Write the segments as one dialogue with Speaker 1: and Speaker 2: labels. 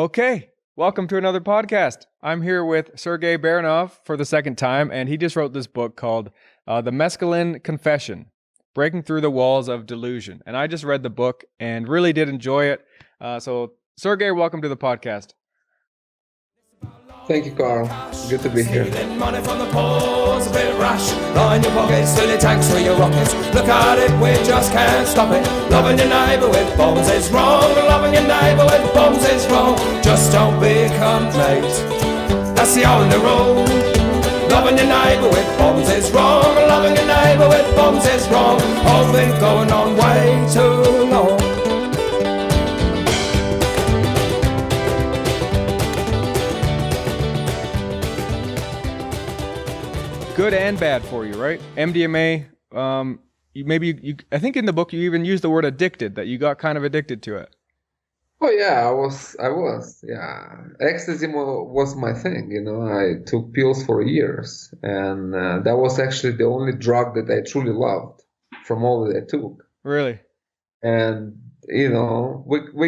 Speaker 1: Okay, welcome to another podcast. I'm here with Sergey Baranov for the second time, and he just wrote this book called The Mescaline Confession, Breaking Through the Walls of Delusion. And I just read the book and really did enjoy it. So, Sergey, welcome to the podcast.
Speaker 2: Thank you, Carl. Good to be here.
Speaker 3: Stealing money from the poor's a bit rash. Line your pockets, fill your tanks for your rockets. Look at it, we just can't stop it. Loving your neighbour with bombs is wrong. Loving your neighbour with bombs is wrong. Just don't become late. That's the only rule. Loving your neighbour with bombs is wrong. Loving your neighbour with bombs is wrong. All been going on way too long.
Speaker 1: Good and bad for you, right? MDMA, I think in the book you even used the word addicted, that you got kind of addicted to it.
Speaker 2: Oh yeah, I was, yeah. Ecstasy was my thing, I took pills for years, and that was actually the only drug that I truly loved from all that I took.
Speaker 1: Really?
Speaker 2: And, we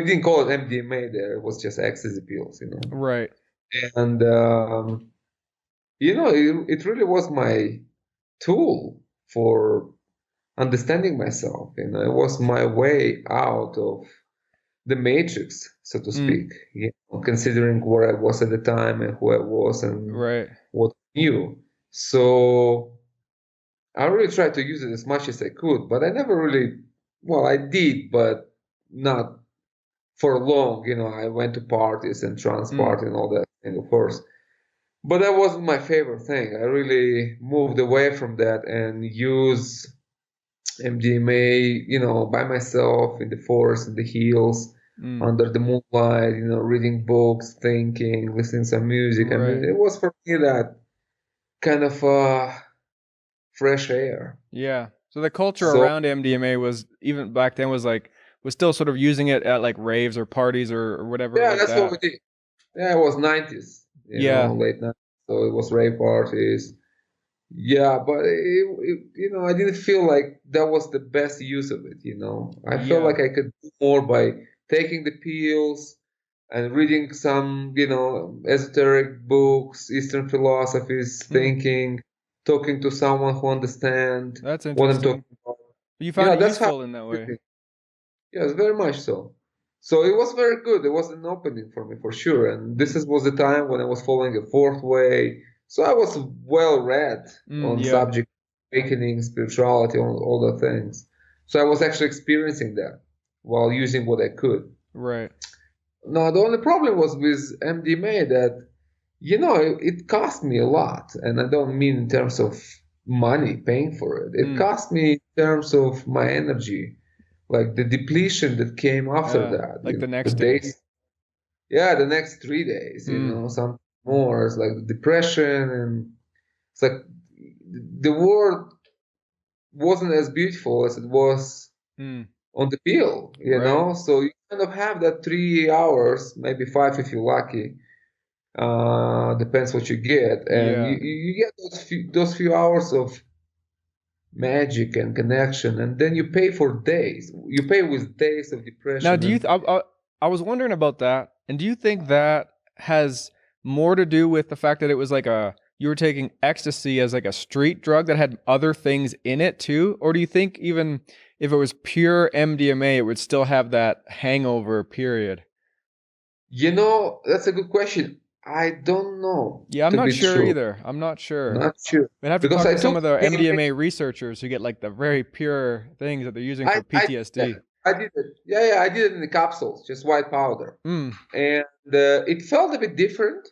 Speaker 2: didn't call it MDMA there, it was just ecstasy pills,
Speaker 1: Right.
Speaker 2: And, it really was my tool for understanding myself. It was my way out of the matrix, so to speak. Considering where I was at the time and who I was and
Speaker 1: Right.
Speaker 2: what I knew. So I really tried to use it as much as I could, but I never really. Well, I did, but not for long. I went to parties and trance parties and all that, and of course. But that wasn't my favorite thing. I really moved away from that and use MDMA, by myself in the forest, in the hills, under the moonlight, reading books, thinking, listening to some music.
Speaker 1: Right.
Speaker 2: I mean, it was for me that kind of fresh air.
Speaker 1: Yeah. So the culture around MDMA was, even back then, was still sort of using it at like raves or parties or whatever.
Speaker 2: Yeah,
Speaker 1: like
Speaker 2: that's
Speaker 1: that.
Speaker 2: what we did. Yeah, it was 90s. Late 90s. So it was rave parties. Yeah, but I didn't feel like that was the best use of it. I felt like I could do more by taking the pills and reading some, esoteric books, Eastern philosophies, thinking, talking to someone who understands
Speaker 1: That's
Speaker 2: what I'm
Speaker 1: interesting.
Speaker 2: talking about.
Speaker 1: You found it
Speaker 2: that's
Speaker 1: useful in that way.
Speaker 2: Yes, very much so. So it was very good. It was an opening for me, for sure. And was the time when I was following a fourth way. So I was well read on subject, awakening, spirituality, all the things. So I was actually experiencing that while using what I could.
Speaker 1: Right.
Speaker 2: Now, the only problem was with MDMA that, it cost me a lot. And I don't mean in terms of money, paying for it. It cost me in terms of my energy. Like the depletion that came after that.
Speaker 1: Like the next days.
Speaker 2: Yeah, the next 3 days, some more. It's like the depression, and it's like the world wasn't as beautiful as it was on the pill,
Speaker 1: Right.
Speaker 2: So you kind of have that 3 hours, maybe 5 if you're lucky. Depends what you get. And you get those few hours of magic and connection, and then you pay for days. You pay with days of depression.
Speaker 1: Now, do you? I was wondering about that, and do you think that has more to do with the fact that it was like you were taking ecstasy as like a street drug that had other things in it too, or do you think even if it was pure MDMA, it would still have that hangover period?
Speaker 2: That's a good question. I don't know.
Speaker 1: Yeah, I'm not sure either. I'm not sure.
Speaker 2: Not sure.
Speaker 1: We'd have to talk to some of the MDMA researchers who get like the very pure things that they're using for PTSD.
Speaker 2: I did it. Yeah, I did it in the capsules, just white powder. And it felt a bit different.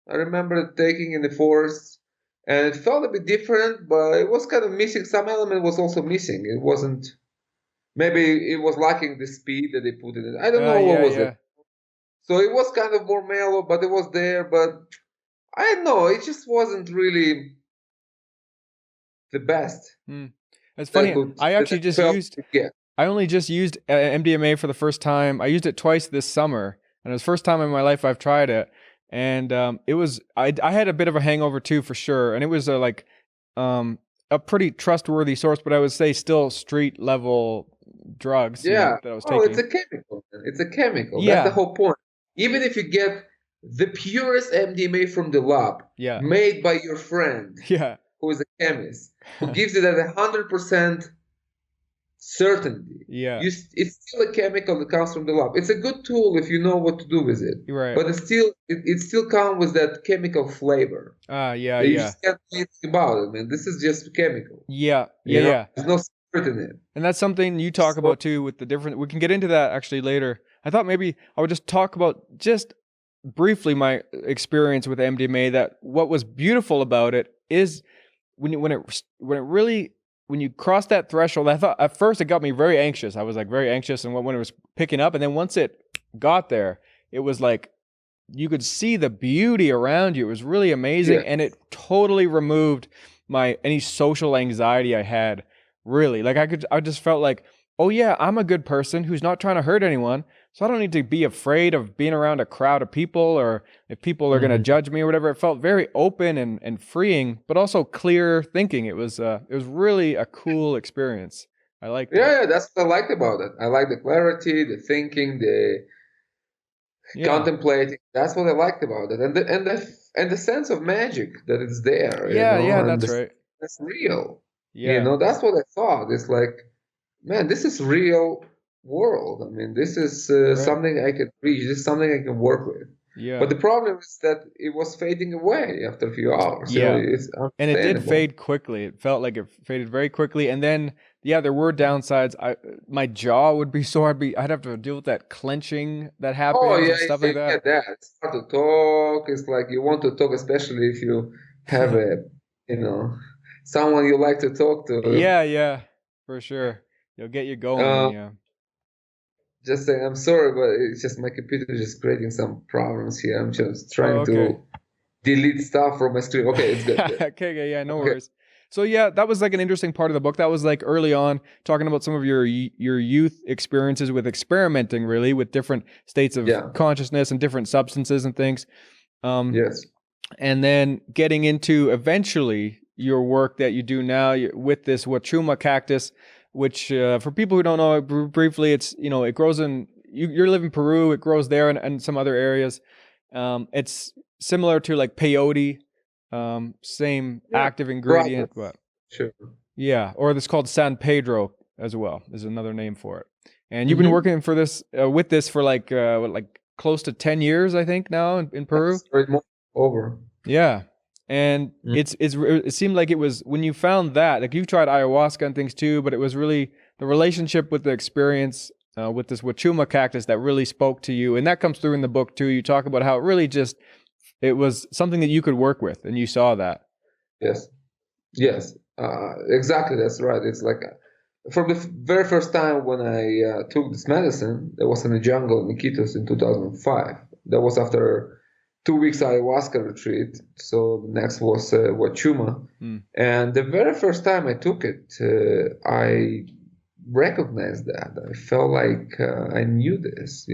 Speaker 2: I remember taking in the forest, and it felt a bit different, but it was kind of missing. Some element was also missing. It wasn't. Maybe it was lacking the speed that they put in it. I don't know what was it. So it was kind of more mellow, but it was there. But I don't know. It just wasn't really the best.
Speaker 1: It's funny. I actually just used. I only just used MDMA for the first time. I used it twice this summer, and it was the first time in my life I've tried it. And it was. I had a bit of a hangover too, for sure. And it was a pretty trustworthy source, but I would say still street level drugs.
Speaker 2: Yeah,
Speaker 1: that I was taking.
Speaker 2: It's a chemical. It's a chemical.
Speaker 1: Yeah.
Speaker 2: That's the whole point. even if you get the purest MDMA from the lab, made by your friend, who is a chemist, who gives it at 100% certainty. It's still a chemical that comes from the lab. It's a good tool if you know what to do with it. But it still comes with that chemical flavor. You just can't do anything about it, man. This is just chemical. There's no secret in it.
Speaker 1: And that's something you talk about too, with the different. We can get into that actually later. I thought maybe I would just talk about just briefly my experience with MDMA. That what was beautiful about it is when you cross that threshold. I thought at first it got me very anxious. I was like very anxious, and when it was picking up, and then once it got there, it was like you could see the beauty around you. It was really amazing, and it totally removed any social anxiety I had. Really, like I just felt like, oh yeah, I'm a good person who's not trying to hurt anyone, so I don't need to be afraid of being around a crowd of people, or if people are going to judge me or whatever. It felt very open and freeing, but also clear thinking. It was really a cool experience. I liked it.
Speaker 2: Yeah, that's what I liked about it. I like the clarity, the thinking, the contemplating. That's what I liked about it, and the sense of magic that is there.
Speaker 1: That's right.
Speaker 2: That's real. That's what I thought. It's like, man, this is real world. I mean, this is something I can reach. This is something I can work with. But the problem is that it was fading away after a few hours.
Speaker 1: And it did fade quickly. It felt like it faded very quickly. And then, there were downsides. My jaw would be sore. I'd have to deal with that clenching that happens and stuff like that.
Speaker 2: It's hard to talk. It's like you want to talk, especially if you have someone you like to talk to.
Speaker 1: Yeah, for sure. It'll get you going.
Speaker 2: Just saying, I'm sorry, but it's just my computer is just creating some problems here. I'm just trying to delete stuff from my screen. Okay, it's good.
Speaker 1: Okay, no worries. So that was like an interesting part of the book. That was like early on, talking about some of your youth experiences with experimenting, really, with different states of consciousness and different substances and things. And then getting into eventually your work that you do now with this Huachuma cactus, which for people who don't know, briefly, it's it grows in you live in Peru. It grows there and some other areas. It's similar to like peyote, same active ingredient, but or it's called San Pedro as well. Is another name for it. And you've been working for this with this for like close to 10 years, I think, now in Peru.
Speaker 2: Over.
Speaker 1: Yeah. And it seemed like it was when you found that, like you've tried ayahuasca and things too, but it was really the relationship with the experience with this Huachuma cactus that really spoke to you. And that comes through in the book too. You talk about how it really it was something that you could work with, and you saw that.
Speaker 2: Yes, exactly. That's right. It's like from the very first time when I took this medicine, that was in the jungle in Iquitos in 2005. That was after 2 weeks ayahuasca retreat. So the next was Huachuma. And the very first time I took it, I recognized that. I felt like I knew this,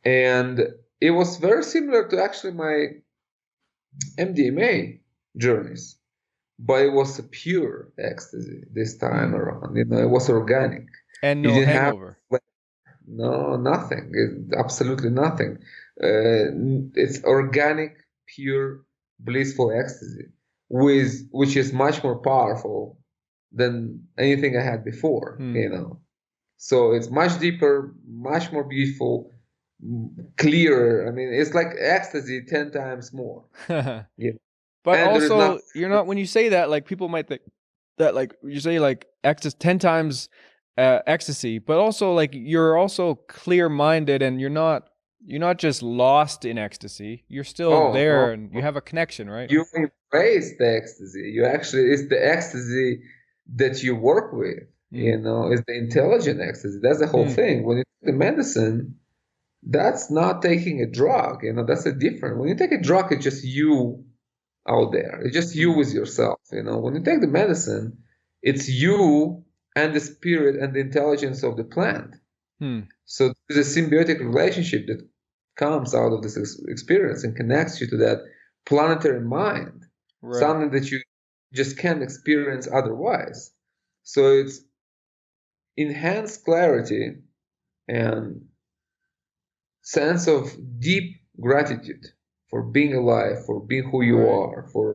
Speaker 2: And it was very similar to actually my MDMA journeys. But it was a pure ecstasy this time around. It was organic.
Speaker 1: And no hangover.
Speaker 2: No, nothing. Absolutely nothing. It's organic, pure, blissful ecstasy, which is much more powerful than anything I had before. So it's much deeper, much more beautiful, clearer. I mean, it's like ecstasy 10 times more.
Speaker 1: But and also, you're not, when you say that, like people might think that, like you say, like ecstasy 10 times ecstasy, but also like you're also clear-minded, and you're not just lost in ecstasy. You're still there, and you have a connection, right?
Speaker 2: You embrace the ecstasy. It's the ecstasy that you work with. It's the intelligent ecstasy. That's the whole thing. When you take the medicine, that's not taking a drug. That's a different. When you take a drug, it's just you out there. It's just you with yourself. When you take the medicine, it's you and the spirit and the intelligence of the plant. So there's a symbiotic relationship that comes out of this experience and connects you to that planetary mind, something that you just can't experience otherwise. So it's enhanced clarity and sense of deep gratitude for being alive, for being who you are, for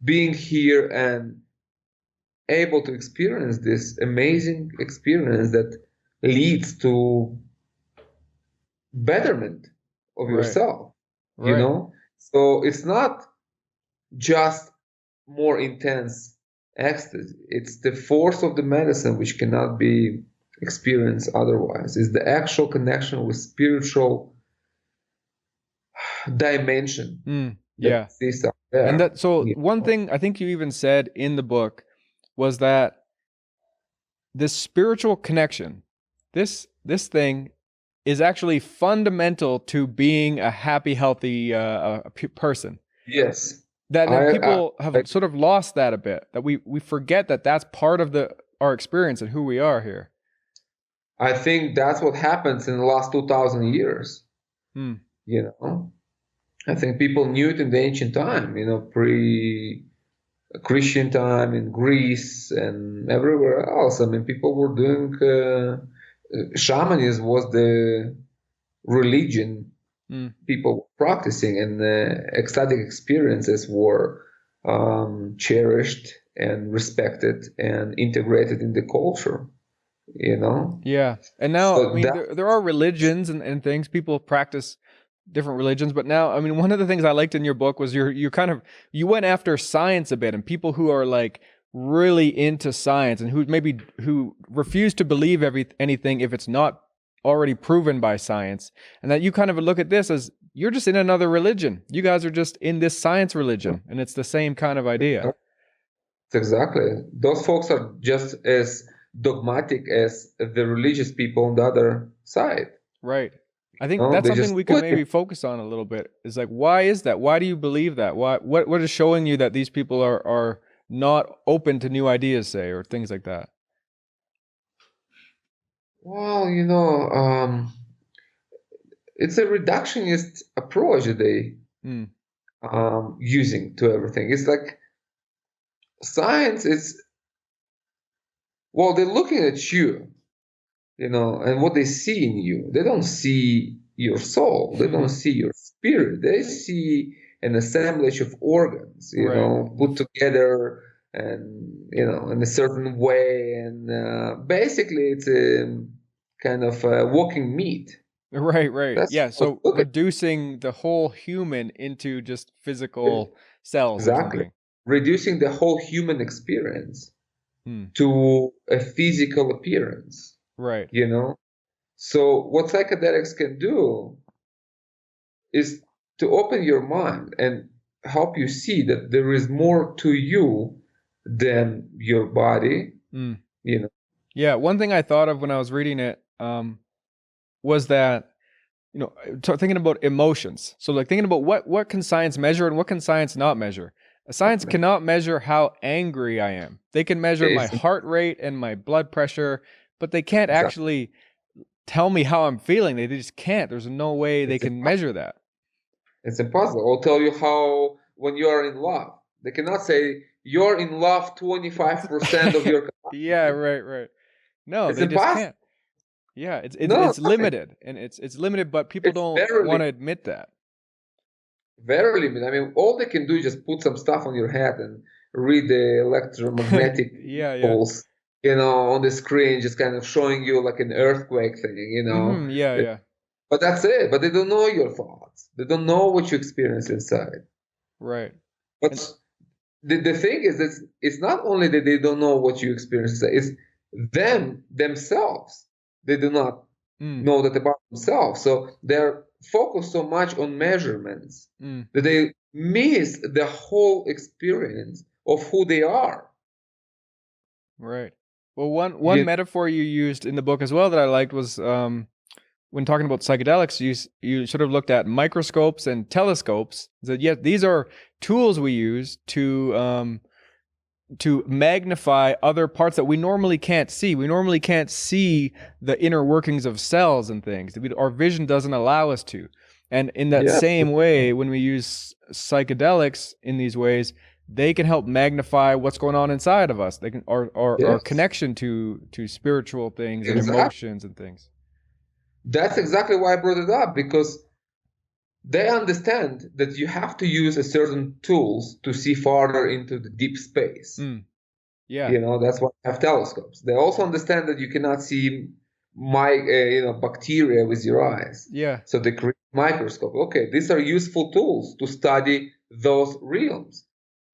Speaker 2: being here and able to experience this amazing experience that leads to betterment of yourself, you know? So it's not just more intense ecstasy. It's the force of the medicine which cannot be experienced otherwise. It's the actual connection with spiritual dimension.
Speaker 1: Yeah. And that, so one thing I think you even said in the book was that this spiritual connection, this thing is actually fundamental to being a happy, healthy person.
Speaker 2: Yes.
Speaker 1: That people have sort of lost that a bit, that we forget that that's part of our experience and who we are here.
Speaker 2: I think that's what happens in the last 2,000 years. You know, I think people knew it in the ancient time, you know, pre-Christian time in Greece and everywhere else. I mean, people were doing, shamanism was the religion people were practicing, and ecstatic experiences were cherished and respected and integrated in the culture, you know?
Speaker 1: Yeah. And now, so I mean, there are religions and things, people practice different religions, but now, I mean, one of the things I liked in your book was you you went after science a bit, and people who are like really into science and who refuse to believe anything if it's not already proven by science, and that you kind of look at this as you're just in another religion. You guys are just in this science religion, and it's the same kind of idea.
Speaker 2: Exactly. Those folks are just as dogmatic as the religious people on the other side.
Speaker 1: Right. I think that's something we could maybe focus on a little bit. Is like, why is that? Why do you believe that? What is showing you that these people are not open to new ideas, say, or things like that?
Speaker 2: Well, you know, it's a reductionist approach that they using to everything. It's like science is, well, they're looking at you, you know, and what they see in you. They don't see your soul. They don't see your spirit. They see an assemblage of organs, you know, put together and, you know, in a certain way. And basically it's a kind of walking meat.
Speaker 1: Right. Yeah. So reducing the whole human into just physical cells.
Speaker 2: Exactly. Reducing the whole human experience to a physical appearance.
Speaker 1: Right.
Speaker 2: You know? So what psychedelics can do is to open your mind and help you see that there is more to you than your body, you know?
Speaker 1: Yeah. One thing I thought of when I was reading it was that, you know, thinking about emotions. So like thinking about what can science measure and what can science not measure. Science cannot measure how angry I am. They can measure my heart rate and my blood pressure, but they can't actually tell me how I'm feeling. They just can't. There's no way they can measure that.
Speaker 2: It's impossible. Or tell you how, when you are in love. They cannot say, you're in love 25% of your capacity.
Speaker 1: Yeah, right. No, they just can't. Yeah, it's limited, and it's limited, but people don't want to admit that.
Speaker 2: Very limited. I mean, all they can do is just put some stuff on your head and read the electromagnetic pulse, you know, on the screen, just kind of showing you like an earthquake thing, you know.
Speaker 1: Yeah.
Speaker 2: But that's it. But they don't know your thoughts. They don't know what you experience inside.
Speaker 1: Right.
Speaker 2: But the thing is that it's not only that they don't know what you experience inside, it's themselves. They do not know that about themselves. So they're focused so much on measurements that they miss the whole experience of who they are.
Speaker 1: Right. Well, one metaphor you used in the book as well that I liked was when talking about psychedelics, you sort of looked at microscopes and telescopes. That yes, these are tools we use to magnify other parts that we normally can't see. We normally can't see the inner workings of cells and things. Our vision doesn't allow us to. And in that same way, when we use psychedelics in these ways, they can help magnify what's going on inside of us. They can our connection to spiritual things and emotions and things.
Speaker 2: That's exactly why I brought it up, because they understand that you have to use a certain tools to see farther into the deep space.
Speaker 1: Yeah.
Speaker 2: That's why I have telescopes. They also understand that you cannot see bacteria with your eyes.
Speaker 1: Yeah.
Speaker 2: So they create a microscope. Okay, these are useful tools to study those realms,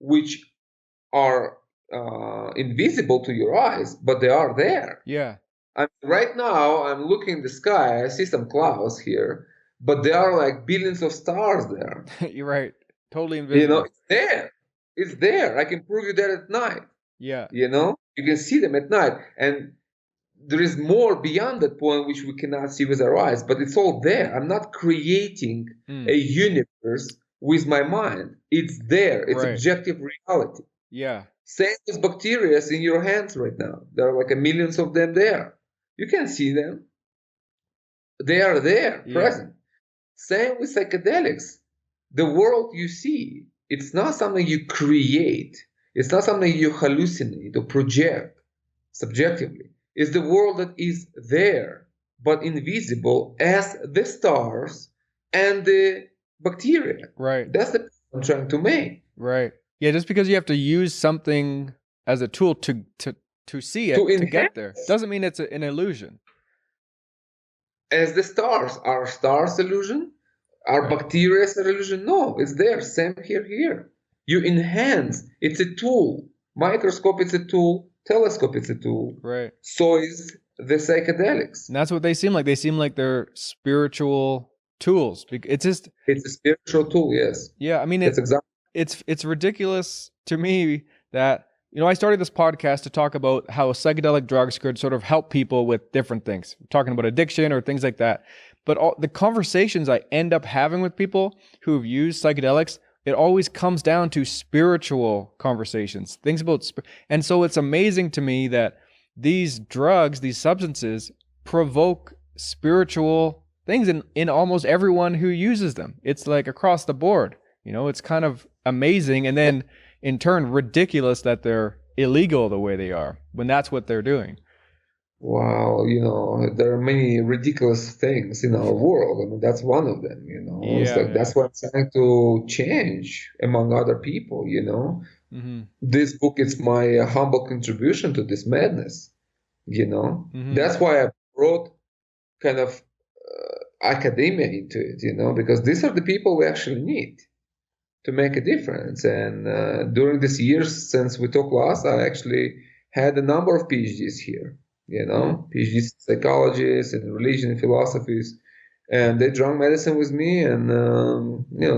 Speaker 2: which are invisible to your eyes, but they are there.
Speaker 1: Yeah.
Speaker 2: Right now, I'm looking in the sky. I see some clouds here, but there are like billions of stars there.
Speaker 1: You're right. Totally invisible.
Speaker 2: It's there. It's there. I can prove you that at night.
Speaker 1: Yeah.
Speaker 2: You can see them at night. And there is more beyond that point which we cannot see with our eyes, but it's all there. I'm not creating a universe with my mind. It's there. It's objective reality.
Speaker 1: Yeah.
Speaker 2: Same as bacteria in your hands right now. There are like millions of them there. You can see them. They are there, present. Same with psychedelics. The world you see, it's not something you create. It's not something you hallucinate or project subjectively. It's the world that is there, but invisible as the stars and the bacteria.
Speaker 1: Right.
Speaker 2: That's the point I'm trying to make.
Speaker 1: Right. Yeah, just because you have to use something as a tool to see it, to get there, doesn't mean it's an illusion.
Speaker 2: As the stars. Are stars illusion? Are bacteria an illusion? No, it's there. Same here. You enhance. It's a tool. Microscope, it's a tool. Telescope, it's a tool.
Speaker 1: Right.
Speaker 2: So is the psychedelics.
Speaker 1: And that's what they seem like. They seem like they're spiritual tools. It's a
Speaker 2: spiritual tool, yes.
Speaker 1: Yeah, I mean, it's ridiculous to me that, I started this podcast to talk about how psychedelic drugs could sort of help people with different things, talking about addiction or things like that. But all the conversations I end up having with people who've used psychedelics, it always comes down to spiritual conversations, things about, and so it's amazing to me that these drugs, these substances, provoke spiritual things in almost everyone who uses them. It's like across the board, it's kind of amazing. And then in turn, ridiculous that they're illegal the way they are when that's what they're doing.
Speaker 2: Wow, there are many ridiculous things in our world. I mean, that's one of them, it's like, that's what I'm trying to change among other people,
Speaker 1: Mm-hmm.
Speaker 2: This book is my humble contribution to this madness,
Speaker 1: Mm-hmm.
Speaker 2: That's why I brought kind of academia into it, because these are the people we actually need to make a difference. And during these years since we talked last, I actually had a number of PhDs here, PhDs psychologists and religion and philosophies, and they drank medicine with me, and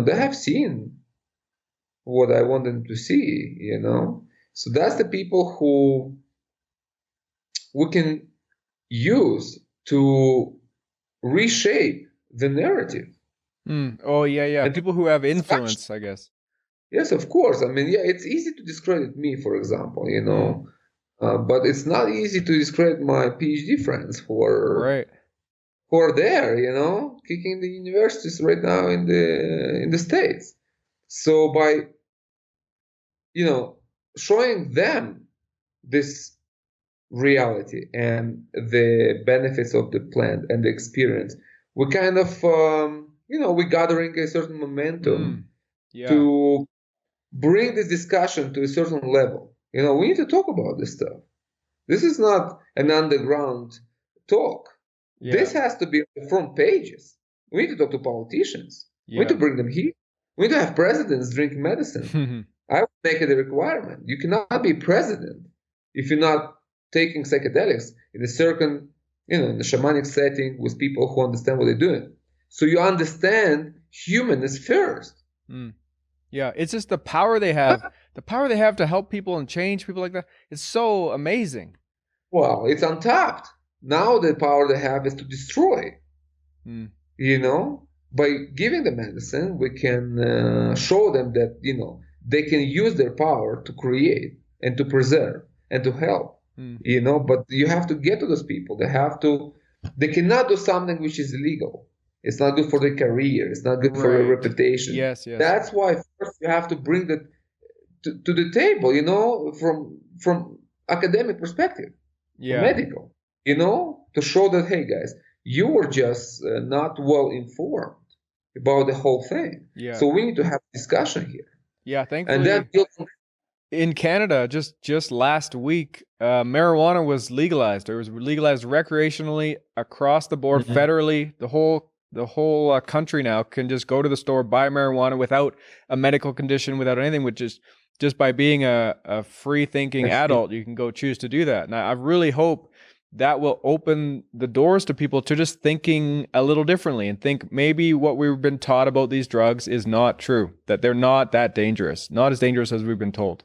Speaker 2: they have seen what I want them to see, So that's the people who we can use to reshape the narrative.
Speaker 1: Oh, yeah. And people who have influence, I guess.
Speaker 2: Yes, of course. I mean, it's easy to discredit me, for example, but it's not easy to discredit my PhD friends who are there, kicking the universities right now in the States. So by, showing them this reality and the benefits of the plant and the experience, we kind of we're gathering a certain momentum to bring this discussion to a certain level. We need to talk about this stuff. This is not an underground talk. This has to be on the front pages. We need to talk to politicians. We need to bring them here. We need to have presidents drink medicine. I would make it a requirement. You cannot be president if you're not taking psychedelics in a certain, in the shamanic setting with people who understand what they're doing. So you understand humanness first.
Speaker 1: Yeah, it's just the power they have. The power they have to help people and change people like that. It's so amazing.
Speaker 2: Well, it's untapped. Now the power they have is to destroy. By giving them medicine, we can show them that, they can use their power to create and to preserve and to help. But you have to get to those people. They cannot do something which is illegal. It's not good for their career. It's not good for their reputation.
Speaker 1: Yes.
Speaker 2: That's why first you have to bring that to the table, from academic perspective, medical, to show that, hey guys, you were just not well informed about the whole thing.
Speaker 1: Yeah.
Speaker 2: So we need to have discussion here.
Speaker 1: Yeah, thankfully.
Speaker 2: And then
Speaker 1: in Canada, just last week, marijuana was legalized. It was legalized recreationally across the board, federally. The whole country now can just go to the store, buy marijuana without a medical condition, without anything, which is just by being a free-thinking adult, you can go choose to do that. And I really hope that will open the doors to people to just thinking a little differently and think maybe what we've been taught about these drugs is not true, that they're not that dangerous, not as dangerous as we've been told.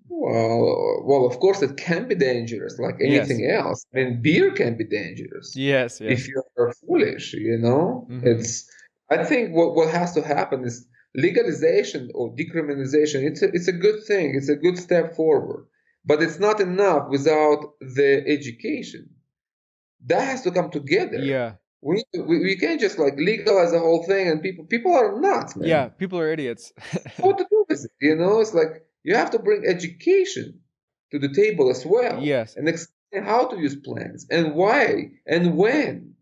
Speaker 2: Well, of course it can be dangerous, like anything else. I mean, beer can be dangerous.
Speaker 1: Yes.
Speaker 2: If you're foolish, you know. I think what has to happen is legalization or decriminalization. It's a good thing. It's a good step forward, but it's not enough without the education. That has to come together.
Speaker 1: Yeah.
Speaker 2: We can't just like legalize the whole thing, and people are nuts, man.
Speaker 1: Yeah, people are idiots.
Speaker 2: What to do with it? You know, it's like you have to bring education to the table as well.
Speaker 1: Yes.
Speaker 2: And explain how to use plants and why and when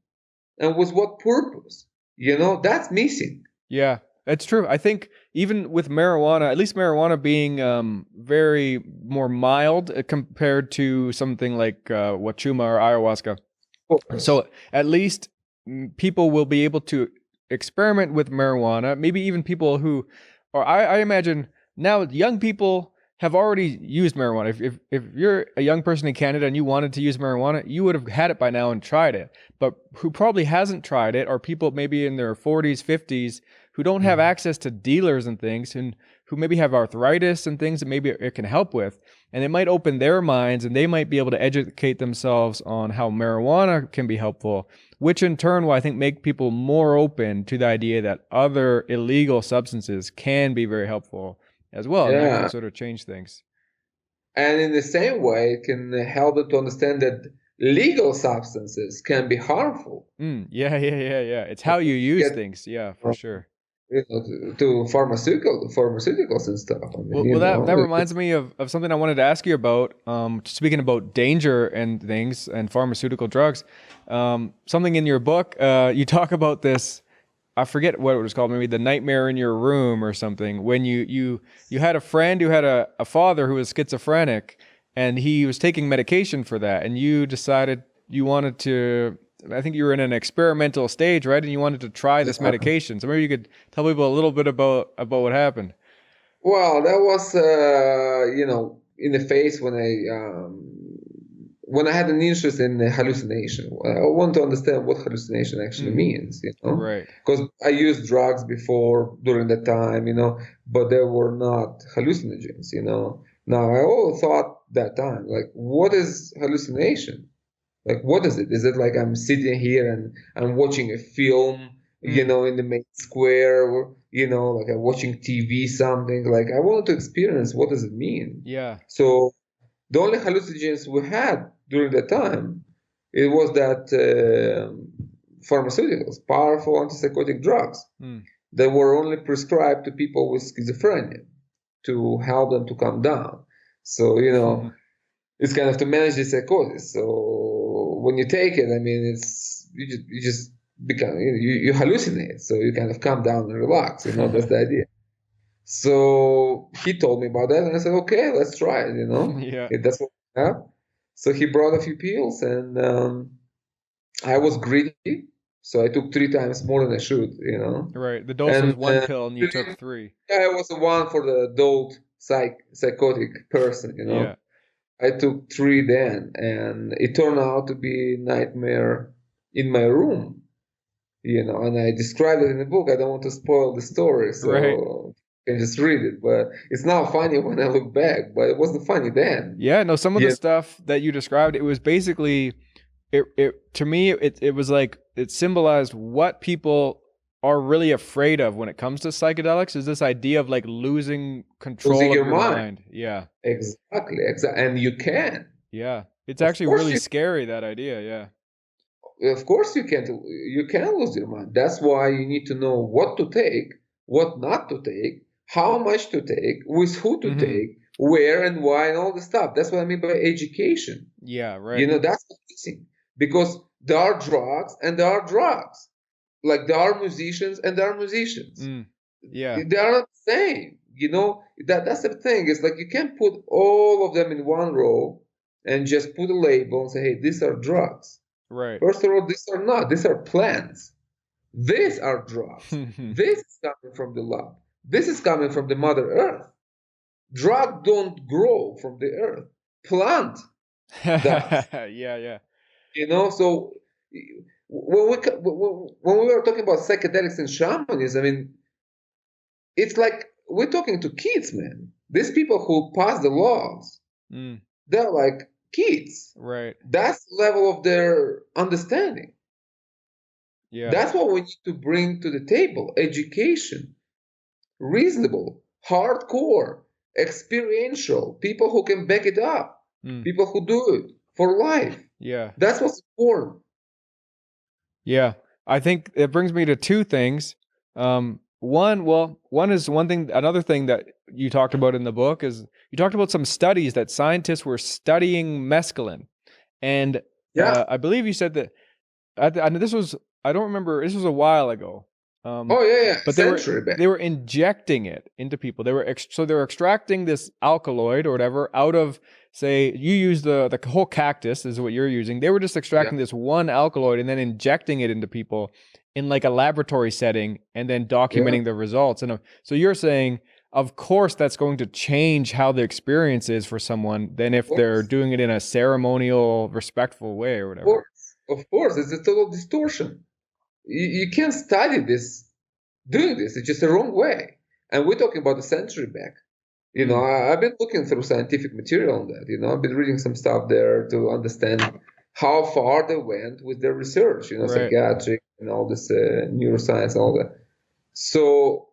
Speaker 2: and with what purpose. You know, that's missing.
Speaker 1: Yeah, that's true. I think even with marijuana, at least marijuana being very more mild compared to something like Huachuma or ayahuasca. So at least people will be able to experiment with marijuana. Maybe even people who, or I imagine now young people have already used marijuana. If you're a young person in Canada and you wanted to use marijuana, you would have had it by now and tried it. But who probably hasn't tried it are people maybe in their 40s, 50s who don't have access to dealers and things, and who maybe have arthritis and things that maybe it can help with. And it might open their minds, and they might be able to educate themselves on how marijuana can be helpful, which in turn will, I think, make people more open to the idea that other illegal substances can be very helpful as well. And that can sort of change things.
Speaker 2: And in the same way, it can help them to understand that legal substances can be harmful.
Speaker 1: Yeah. It's how you use things. Yeah, for sure.
Speaker 2: You know, to pharmaceuticals and stuff. I mean,
Speaker 1: that reminds me of something I wanted to ask you about. Speaking about danger and things and pharmaceutical drugs, something in your book, you talk about this. I forget what it was called, maybe the nightmare in your room or something. When you had a friend who had a father who was schizophrenic, and he was taking medication for that, and you decided you wanted to. I think you were in an experimental stage, right? And you wanted to try this medication. So maybe you could tell people a little bit about what happened.
Speaker 2: Well, that was, in the phase when I had an interest in hallucination. I want to understand what hallucination actually means, you know?
Speaker 1: Right.
Speaker 2: Because I used drugs before during that time, you know, but they were not hallucinogens, you know. Now, I always thought that time, like, what is hallucination? Like, what is it? Is it like I'm sitting here and I'm watching a film, you know, in the main square, or, you know, like I'm watching TV, something? Like, I wanted to experience what does it mean?
Speaker 1: Yeah.
Speaker 2: So the only hallucinogens we had during that time, it was that pharmaceuticals, powerful antipsychotic drugs that were only prescribed to people with schizophrenia to help them to calm down. So, you know, it's kind of to manage the psychosis. So when you take it, I mean, it's you just become you hallucinate. So you kind of calm down and relax. You know, that's the idea. So he told me about that, and I said, okay, let's try it. You know, that's what we have. So he brought a few pills, and I was greedy, so I took 3 times more than I should. You know,
Speaker 1: right? The dose was 1 pill, and you took 3.
Speaker 2: Yeah, it was the one for the adult psychotic person. You know. Yeah. I took 3 then, and it turned out to be nightmare in my room, you know, and I described it in the book. I don't want to spoil the story, so you can just read it. But it's now funny when I look back, but it wasn't funny then.
Speaker 1: Yeah, no, some of the stuff that you described, it was basically, to me, it was like, it symbolized what people are really afraid of when it comes to psychedelics, is this idea of like losing control of your mind. Yeah.
Speaker 2: Exactly. And you can.
Speaker 1: Yeah. It's actually really scary, that idea. Yeah.
Speaker 2: Of course you can lose your mind. That's why you need to know what to take, what not to take, how much to take, with who to take, where and why, and all the stuff. That's what I mean by education.
Speaker 1: Yeah, right.
Speaker 2: You know, that's missing. Because There are drugs and there are drugs. Like there are musicians and there are musicians.
Speaker 1: Yeah.
Speaker 2: They are not the same. That's the thing. It's like you can't put all of them in one row and just put a label and say, hey, these are drugs.
Speaker 1: Right.
Speaker 2: First of all, these are not. These are plants. These are drugs. This is coming from the lab. This is coming from the Mother Earth. Drug don't grow from the earth. Plant does.
Speaker 1: Yeah.
Speaker 2: So when we were talking about psychedelics and shamanism, I mean, it's like we're talking to kids, man. These people who pass the laws, they're like kids.
Speaker 1: Right.
Speaker 2: That's the level of their understanding.
Speaker 1: Yeah.
Speaker 2: That's what we need to bring to the table. Education, reasonable, hardcore, experiential, people who can back it up, people who do it for life.
Speaker 1: Yeah.
Speaker 2: That's what's important.
Speaker 1: Yeah. I think it brings me to two things. Another thing that you talked about in the book is you talked about some studies that scientists were studying mescaline. And I believe you said that, and this was, I don't remember, this was a while ago. But they were injecting it into people. They were extracting this alkaloid or whatever out of, say, you use the whole cactus is what you're using. They were just extracting this one alkaloid and then injecting it into people in like a laboratory setting and then documenting the results. And so you're saying, of course, that's going to change how the experience is for someone than if they're doing it in a ceremonial, respectful way or whatever.
Speaker 2: Of course, it's a total distortion. You can't study this, doing this. It's just the wrong way. And we're talking about a century back. I've been looking through scientific material on that. I've been reading some stuff there to understand how far they went with their research, psychiatric and all this neuroscience and all that. So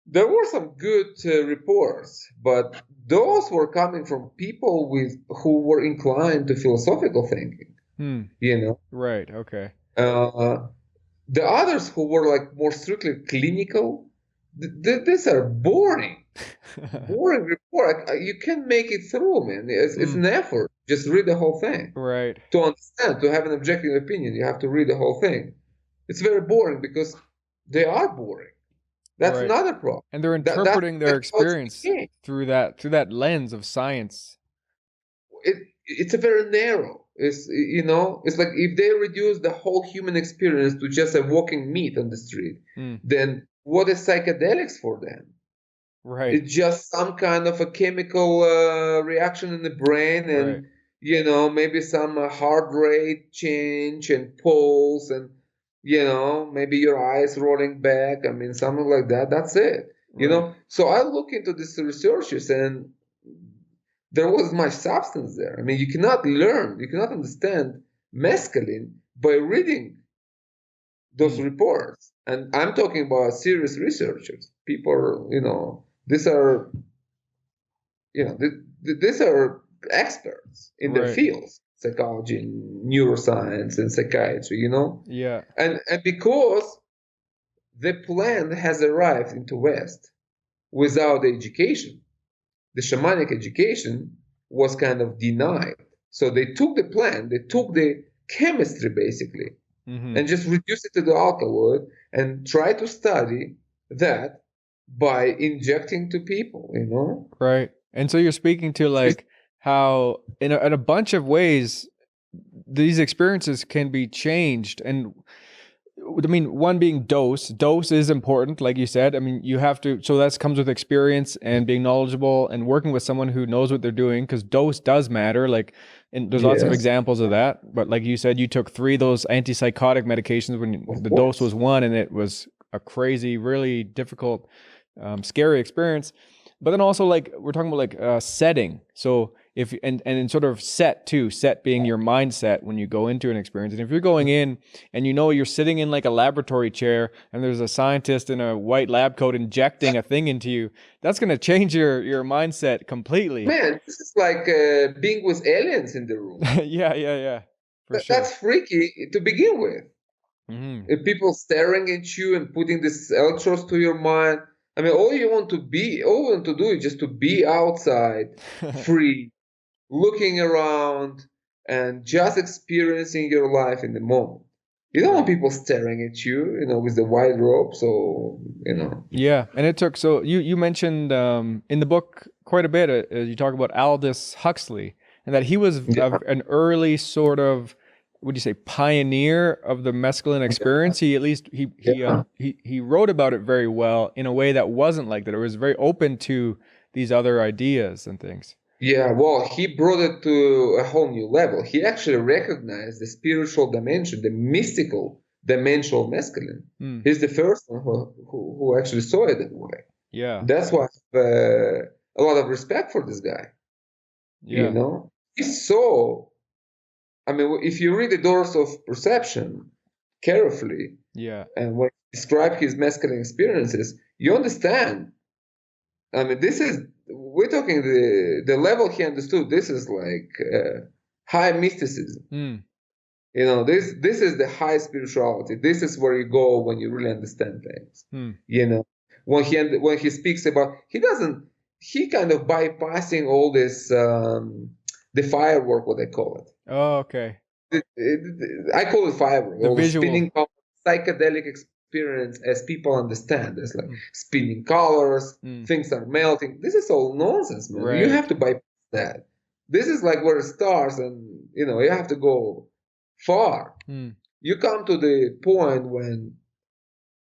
Speaker 2: there were some good reports, but those were coming from people who were inclined to philosophical thinking.
Speaker 1: Right. Okay.
Speaker 2: The others who were like more strictly clinical, these are boring report. You can't make it through, man. It's an effort. Just read the whole thing.
Speaker 1: Right.
Speaker 2: To understand, to have an objective opinion, you have to read the whole thing. It's very boring because they are boring. That's another problem.
Speaker 1: And they're interpreting their experience through that lens of science.
Speaker 2: It's a very narrow. It's like if they reduce the whole human experience to just a walking meat on the street, then what is psychedelics for them?
Speaker 1: Right.
Speaker 2: It's just some kind of a chemical reaction in the brain, and maybe some heart rate change and pulse, and maybe your eyes rolling back. I mean, something like that. That's it. So I look into these researches, and there was much substance there. I mean, you cannot understand mescaline by reading those reports. And I'm talking about serious researchers. People, these are experts in their fields, psychology, neuroscience, and psychiatry,
Speaker 1: Yeah.
Speaker 2: And because the plan has arrived into West without education, the shamanic education was kind of denied. So they took the plant, they took the chemistry basically, and just reduced it to the alkaloid and tried to study that by injecting to people,
Speaker 1: Right. And so you're speaking to like how in a bunch of ways these experiences can be changed. And I mean, one being dose. Dose is important, like you said. I mean, you have to, so that comes with experience and being knowledgeable and working with someone who knows what they're doing, because dose does matter. Like, and there's lots of examples of that. But like you said, you took 3 of those anti-psychotic medications when the dose was 1, and it was a crazy, really difficult, scary experience. But then also, like, we're talking about like setting. So if and sort of set being your mindset when you go into an experience. And if you're going in and you're sitting in like a laboratory chair and there's a scientist in a white lab coat injecting a thing into you, that's going to change your mindset completely.
Speaker 2: Man, this is like being with aliens in the room.
Speaker 1: Yeah. Sure.
Speaker 2: That's freaky to begin with. If people staring at you and putting these electrodes to your mind. I mean, all you want to do is just to be outside, free, looking around, and just experiencing your life in the moment. You don't want people staring at you, with the white robe. So,
Speaker 1: Yeah, and it took. So you mentioned in the book quite a bit. You talk about Aldous Huxley, and that he was an early sort of, would you say, pioneer of the mescaline experience. He at least he wrote about it very well in a way that wasn't like that. It was very open to these other ideas and things.
Speaker 2: Yeah, well, he brought it to a whole new level. He actually recognized the spiritual dimension, the mystical dimension of mescaline. He's the first one who actually saw it that way.
Speaker 1: Yeah.
Speaker 2: That's why I have a lot of respect for this guy.
Speaker 1: Yeah.
Speaker 2: He saw, if you read The Doors of Perception carefully, and when he described his mescaline experiences, you understand. We're talking the level he understood. This is like high mysticism. This is the high spirituality. This is where you go when you really understand things. When he speaks about, he kind of bypassing all this, the firework, what they call it.
Speaker 1: Oh, okay.
Speaker 2: I call it firework.
Speaker 1: The visual.
Speaker 2: Spinning psychedelic experience as people understand. It's like spinning colors, things are melting. This is all nonsense, man. Right. You have to bypass that. This is like where it starts, and you have to go far. You come to the point when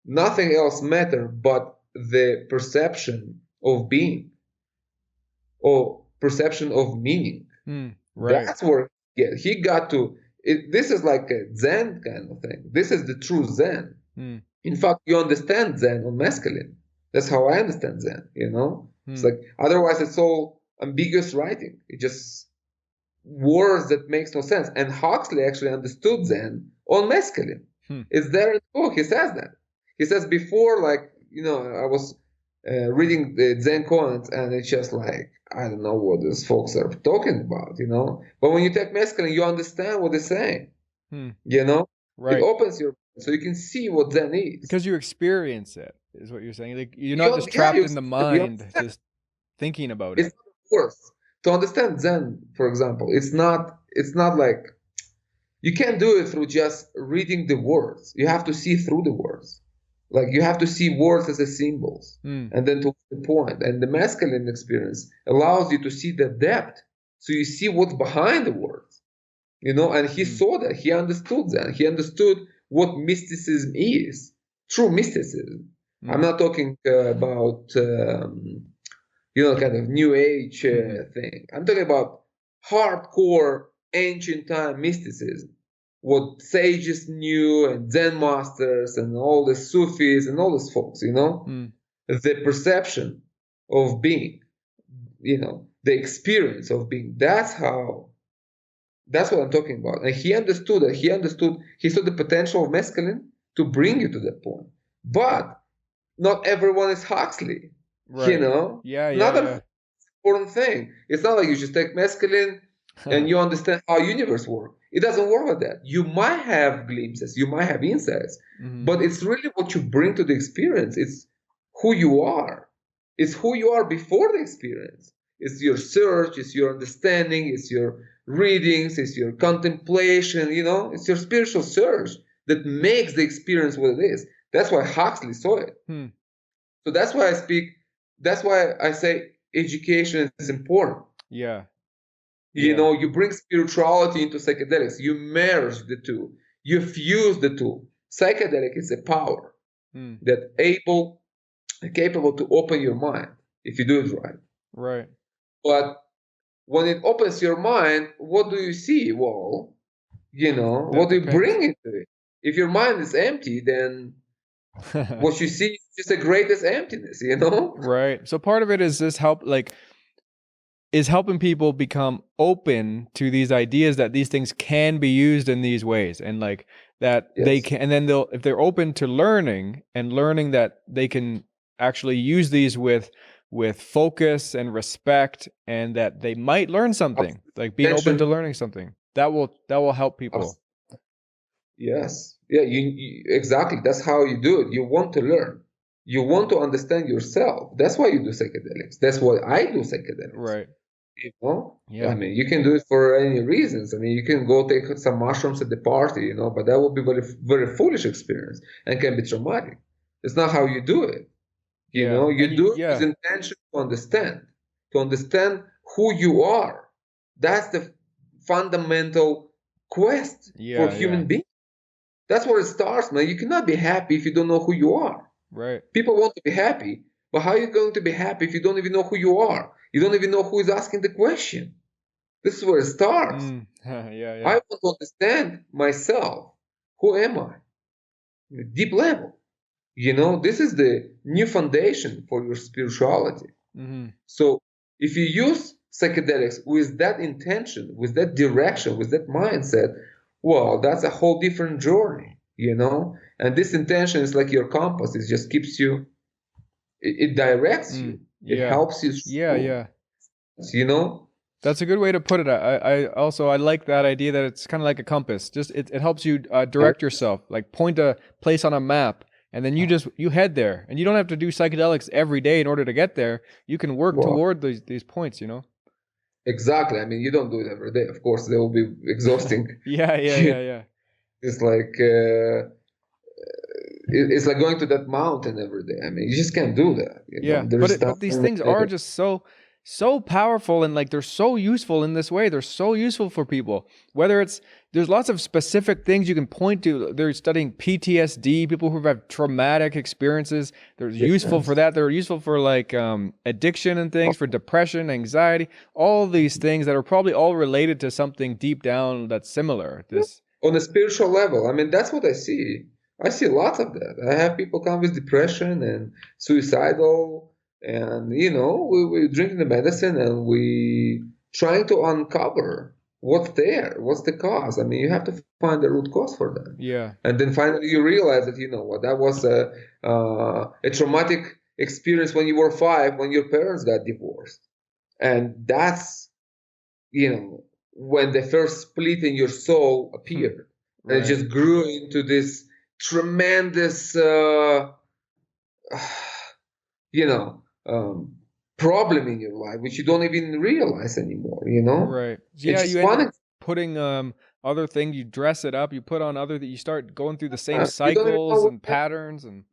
Speaker 2: nothing else matters but the perception of being or perception of meaning.
Speaker 1: Right.
Speaker 2: That's where he got to. This is like a Zen kind of thing. This is the true Zen. In fact, you understand Zen on mescaline. That's how I understand Zen, It's like, otherwise it's all ambiguous writing. It just words that makes no sense. And Huxley actually understood Zen on mescaline. It's there in the book. He says that. He says before, I was reading the Zen comments, and it's just like, I don't know what these folks are talking about, But when you take mescaline, you understand what they're saying, Right. It opens your, so you can see what Zen is.
Speaker 1: Because you experience it, is what you're saying. Like, you're not just trapped in the mind, just thinking about it.
Speaker 2: It's not worse. To understand Zen, for example, it's not like, you can't do it through just reading the words. You have to see through the words. Like, you have to see words as a symbols, and then to the point. And the mescaline experience allows you to see the depth, so you see what's behind the words, And he saw that. He understood that. He understood what mysticism is, true mysticism. I'm not talking about kind of new age thing. I'm talking about hardcore ancient time mysticism. What sages knew, and Zen masters, and all the Sufis, and all those folks, the perception of being, the experience of being. That's what I'm talking about. And he understood that. He saw the potential of mescaline to bring you to that point. But not everyone is Huxley,
Speaker 1: right.
Speaker 2: Another important thing. It's not like you just take mescaline and you understand how universe works. It doesn't work like that. You might have glimpses, you might have insights, but it's really what you bring to the experience. It's who you are. It's who you are before the experience. It's your search, it's your understanding, it's your readings, it's your contemplation, it's your spiritual search that makes the experience what it is. That's why Huxley saw it. So that's why I say education is important.
Speaker 1: Yeah.
Speaker 2: You bring spirituality into psychedelics. You merge the two. You fuse the two. Psychedelic is a power that capable to open your mind if you do it right.
Speaker 1: Right.
Speaker 2: But when it opens your mind, what do you see? Well, what do you bring into it? If your mind is empty, then what you see is just the greatest emptiness,
Speaker 1: Right. So part of it is this is helping people become open to these ideas that these things can be used in these ways, and like that they can, and then if they're open to learning that they can actually use these with focus and respect, and that they might learn something, like being open to learning something that will help people.
Speaker 2: Yes. Yeah, you exactly. That's how you do it. You want to learn. You want to understand yourself. That's why you do psychedelics. That's why I do psychedelics.
Speaker 1: Right.
Speaker 2: You know,
Speaker 1: Yeah.
Speaker 2: I mean, you can do it for any reasons. I mean, you can go take some mushrooms at the party, you know, but that would be very, very foolish experience and can be traumatic. It's not how you do it. You know, you do it with intention to understand who you are. That's the fundamental quest for human beings. That's where it starts, man. You cannot be happy if you don't know who you are.
Speaker 1: Right.
Speaker 2: People want to be happy, but how are you going to be happy if you don't even know who you are? You don't even know who is asking the question. This is where it starts. I want to understand myself. Who am I? Deep level. You know, this is the new foundation for your spirituality.
Speaker 1: Mm-hmm.
Speaker 2: So if you use psychedelics with that intention, with that direction, with that mindset, well, that's a whole different journey, you know? And this intention is like your compass. It just keeps you, it directs you. It helps you. You know?
Speaker 1: That's a good way to put it. I also like that idea that it's kind of like a compass. Just it helps you direct yourself, like point a place on a map, and then you head there, and you don't have to do psychedelics every day in order to get there. You can work toward these points, you know.
Speaker 2: Exactly. I mean, you don't do it every day. Of course, they will be exhausting.
Speaker 1: Yeah.
Speaker 2: It's like it's like going to that mountain every day. I mean, you just can't do that. You know?
Speaker 1: But these things are just so powerful, and like they're so useful in this way. They're so useful for people. There's lots of specific things you can point to. They're studying PTSD, people who have traumatic experiences. They're useful for that. They're useful for like addiction and things, for depression, anxiety, all these things that are probably all related to something deep down that's similar.
Speaker 2: On a spiritual level, I mean, that's what I see. I see lots of that. I have people come with depression and suicidal. And, you know, we drinking the medicine and we trying to uncover what's there, what's the cause. I mean, you have to find the root cause for that.
Speaker 1: Yeah.
Speaker 2: And then finally you realize that, you know what, that was a traumatic experience when you were 5, when your parents got divorced. And that's, you know, when the first split in your soul appeared. Right. And it just grew into this tremendous, you know, problem in your life, which you don't even realize anymore, you know?
Speaker 1: Right. Yeah, you end up putting other things, you dress it up, you put on that you start going through the same cycles and patterns and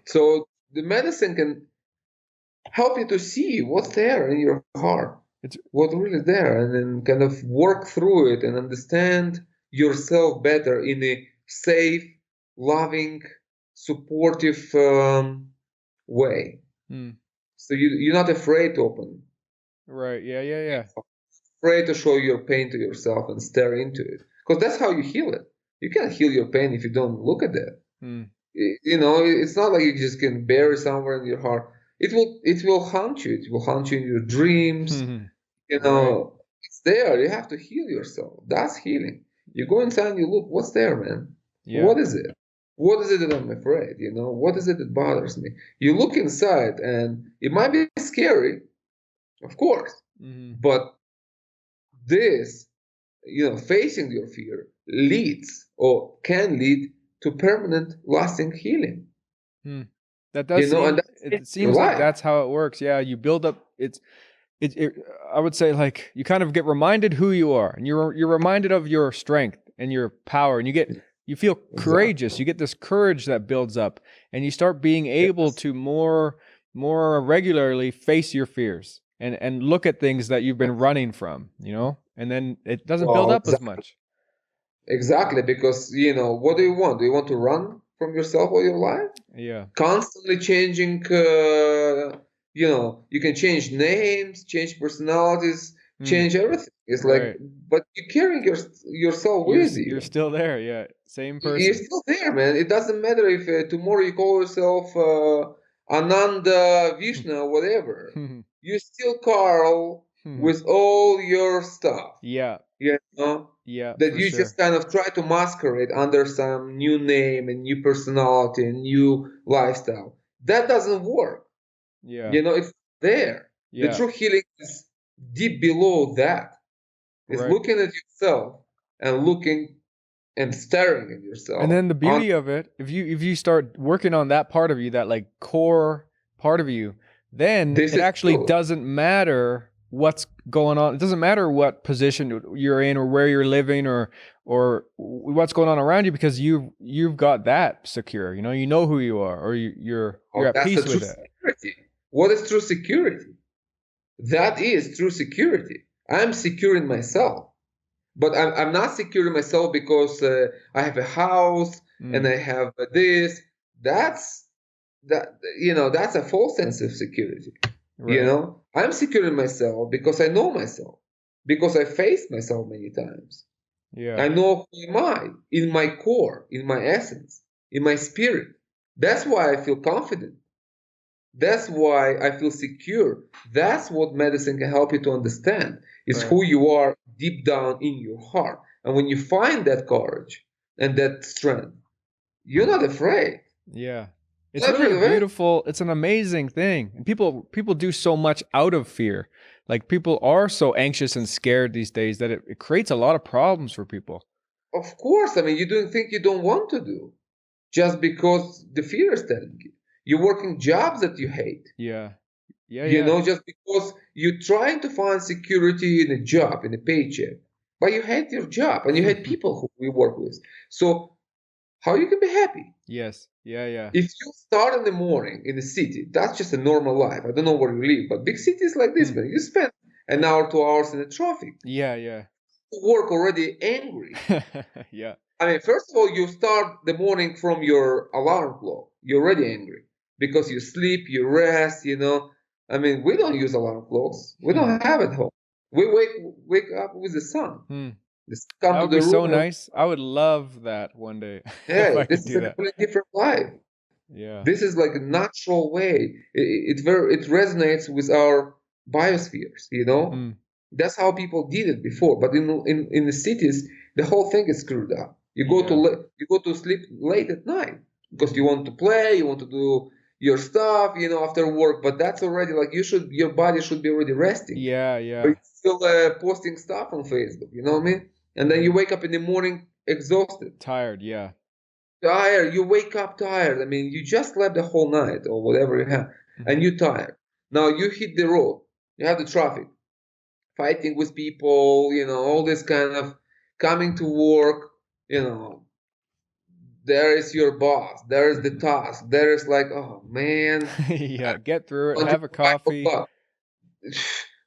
Speaker 2: So the medicine can help you to see what's there in your heart, what's really there, and then kind of work through it and understand yourself better in a safe, loving, supportive way. So you're not afraid to open.
Speaker 1: Right. Yeah.
Speaker 2: Afraid to show your pain to yourself and stare into it, because that's how you heal it. You can't heal your pain if you don't look at that. You know, it's not like you just can bury somewhere in your heart. It will haunt you. It will haunt you in your dreams. You know, it's there. You have to heal yourself. That's healing. You go inside and you look. What's there, man? Yeah. What is it? What is it that I'm afraid? You know, what is it that bothers me? You look inside, and it might be scary, of course, but this, you know, facing your fear leads or can lead to permanent, lasting healing.
Speaker 1: That does, you know, it seems like that's how it works. Yeah, you build up. I would say, like, you kind of get reminded who you are, and you're reminded of your strength and your power, and you feel courageous. You get this courage that builds up, and you start being able to more regularly face your fears and look at things that you've been running from, you know, and then it doesn't build up as much.
Speaker 2: Exactly, because, you know, what do you want? Do you want to run from yourself all your life?
Speaker 1: Yeah. Constantly
Speaker 2: changing, you know, you can change names, change personalities, change everything. It's like, but you're carrying yourself with you.
Speaker 1: You're still there, yeah. Same person.
Speaker 2: You're still there, man. It doesn't matter if tomorrow you call yourself Ananda, Vishnu, whatever. You're still Carl with all your stuff.
Speaker 1: Yeah.
Speaker 2: You know?
Speaker 1: Yeah.
Speaker 2: That you just kind of try to masquerade under some new name and new personality and new lifestyle. That doesn't work.
Speaker 1: Yeah.
Speaker 2: You know, it's there. Yeah. The true healing is deep below that. It's looking at yourself and looking and staring at yourself.
Speaker 1: And then the beauty of it, if you start working on that part of you, that like core part of you, then it actually doesn't matter what's going on. It doesn't matter what position you're in or where you're living or what's going on around you, because you've got that secure. You know who you are, or you're at peace with it.
Speaker 2: Security. What is true security? That is true security. I'm secure in myself, but I'm not secure in myself because I have a house and I have this. That's a false sense of security. Right. I'm secure in myself because I know myself, because I faced myself many times. Yeah. I know who am I in my core, in my essence, in my spirit. That's why I feel confident. That's why I feel secure. That's what medicine can help you to understand. It's who you are deep down in your heart. And when you find that courage and that strength, you're not afraid.
Speaker 1: Yeah. It's really a beautiful, it's an amazing thing. And people do so much out of fear. Like, people are so anxious and scared these days that it creates a lot of problems for people.
Speaker 2: Of course. I mean, you don't think you don't want to do just because the fear is telling you. You're working jobs that you hate.
Speaker 1: Yeah.
Speaker 2: Just because you're trying to find security in a job, in a paycheck, but you hate your job and you hate people who you work with. So how you can be happy?
Speaker 1: Yes. Yeah.
Speaker 2: If you start in the morning in the city, that's just a normal life. I don't know where you live, but big cities like this, man, you spend an hour, 2 hours in the traffic.
Speaker 1: Yeah.
Speaker 2: You work already angry.
Speaker 1: Yeah.
Speaker 2: I mean, first of all, you start the morning from your alarm clock. You're already angry because you sleep, you rest, I mean, we don't use alarm clocks. We don't have it home. We wake up with the sun.
Speaker 1: That would be so nice. I would love that one day.
Speaker 2: Yeah, this is a completely different life.
Speaker 1: Yeah.
Speaker 2: This is like a natural way. It resonates with our biospheres, That's how people did it before. But in the cities, the whole thing is screwed up. You go to sleep late at night because you want to play, you want to do your stuff, after work. But that's already like your body should be already resting.
Speaker 1: Yeah.
Speaker 2: But you're still posting stuff on Facebook. You know what I mean? And then you wake up in the morning exhausted.
Speaker 1: Tired, yeah.
Speaker 2: Tired. You wake up tired. I mean, you just slept the whole night or whatever you have, and you're tired. Now you hit the road. You have the traffic, fighting with people, all this kind of coming to work, There is your boss. There is the task. There is like, oh, man.
Speaker 1: Yeah, get through it. Have a coffee.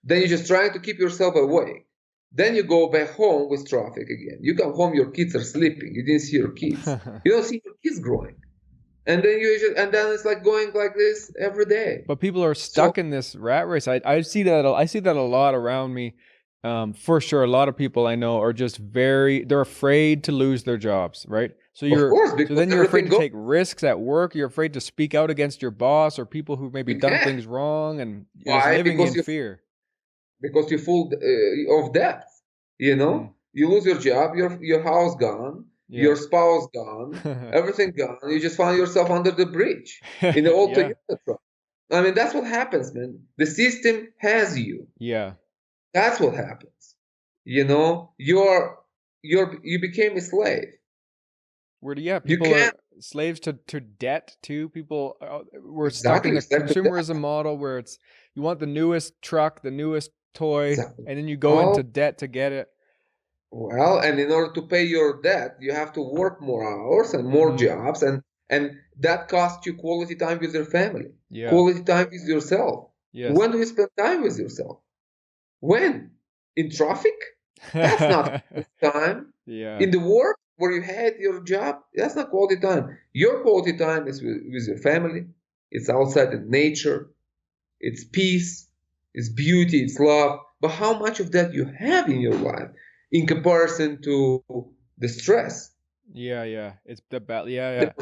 Speaker 2: Then you're just trying to keep yourself awake. Then you go back home with traffic again. You come home, your kids are sleeping. You didn't see your kids. You don't see your kids growing. And then it's like going like this every day.
Speaker 1: But people are stuck in this rat race. I see that a lot around me. For sure, a lot of people I know are just they're afraid to lose their jobs, right? So then you're afraid to take risks at work. You're afraid to speak out against your boss or people who've maybe done things wrong, and you're just living in fear.
Speaker 2: Because you're full of debt, You lose your job, your house gone, your spouse gone, everything gone. You just find yourself under the bridge in the old Toyota truck. I mean, that's what happens, man. The system has you.
Speaker 1: Yeah.
Speaker 2: That's what happens. You became a slave.
Speaker 1: People are slaves to debt too. People were stuck in the consumerism model where it's you want the newest truck, the newest toy, and then you go into debt to get it.
Speaker 2: Well, and in order to pay your debt, you have to work more hours and more jobs, and that costs you quality time with your family, quality time with yourself. Yes. When do you spend time with yourself? When? In traffic? That's not time.
Speaker 1: Yeah.
Speaker 2: In the work where you had your job, that's not quality time. Your quality time is with your family. It's outside in nature. It's peace. It's beauty. It's love. But how much of that you have in your life in comparison to the stress?
Speaker 1: Yeah. It's the battle. Yeah.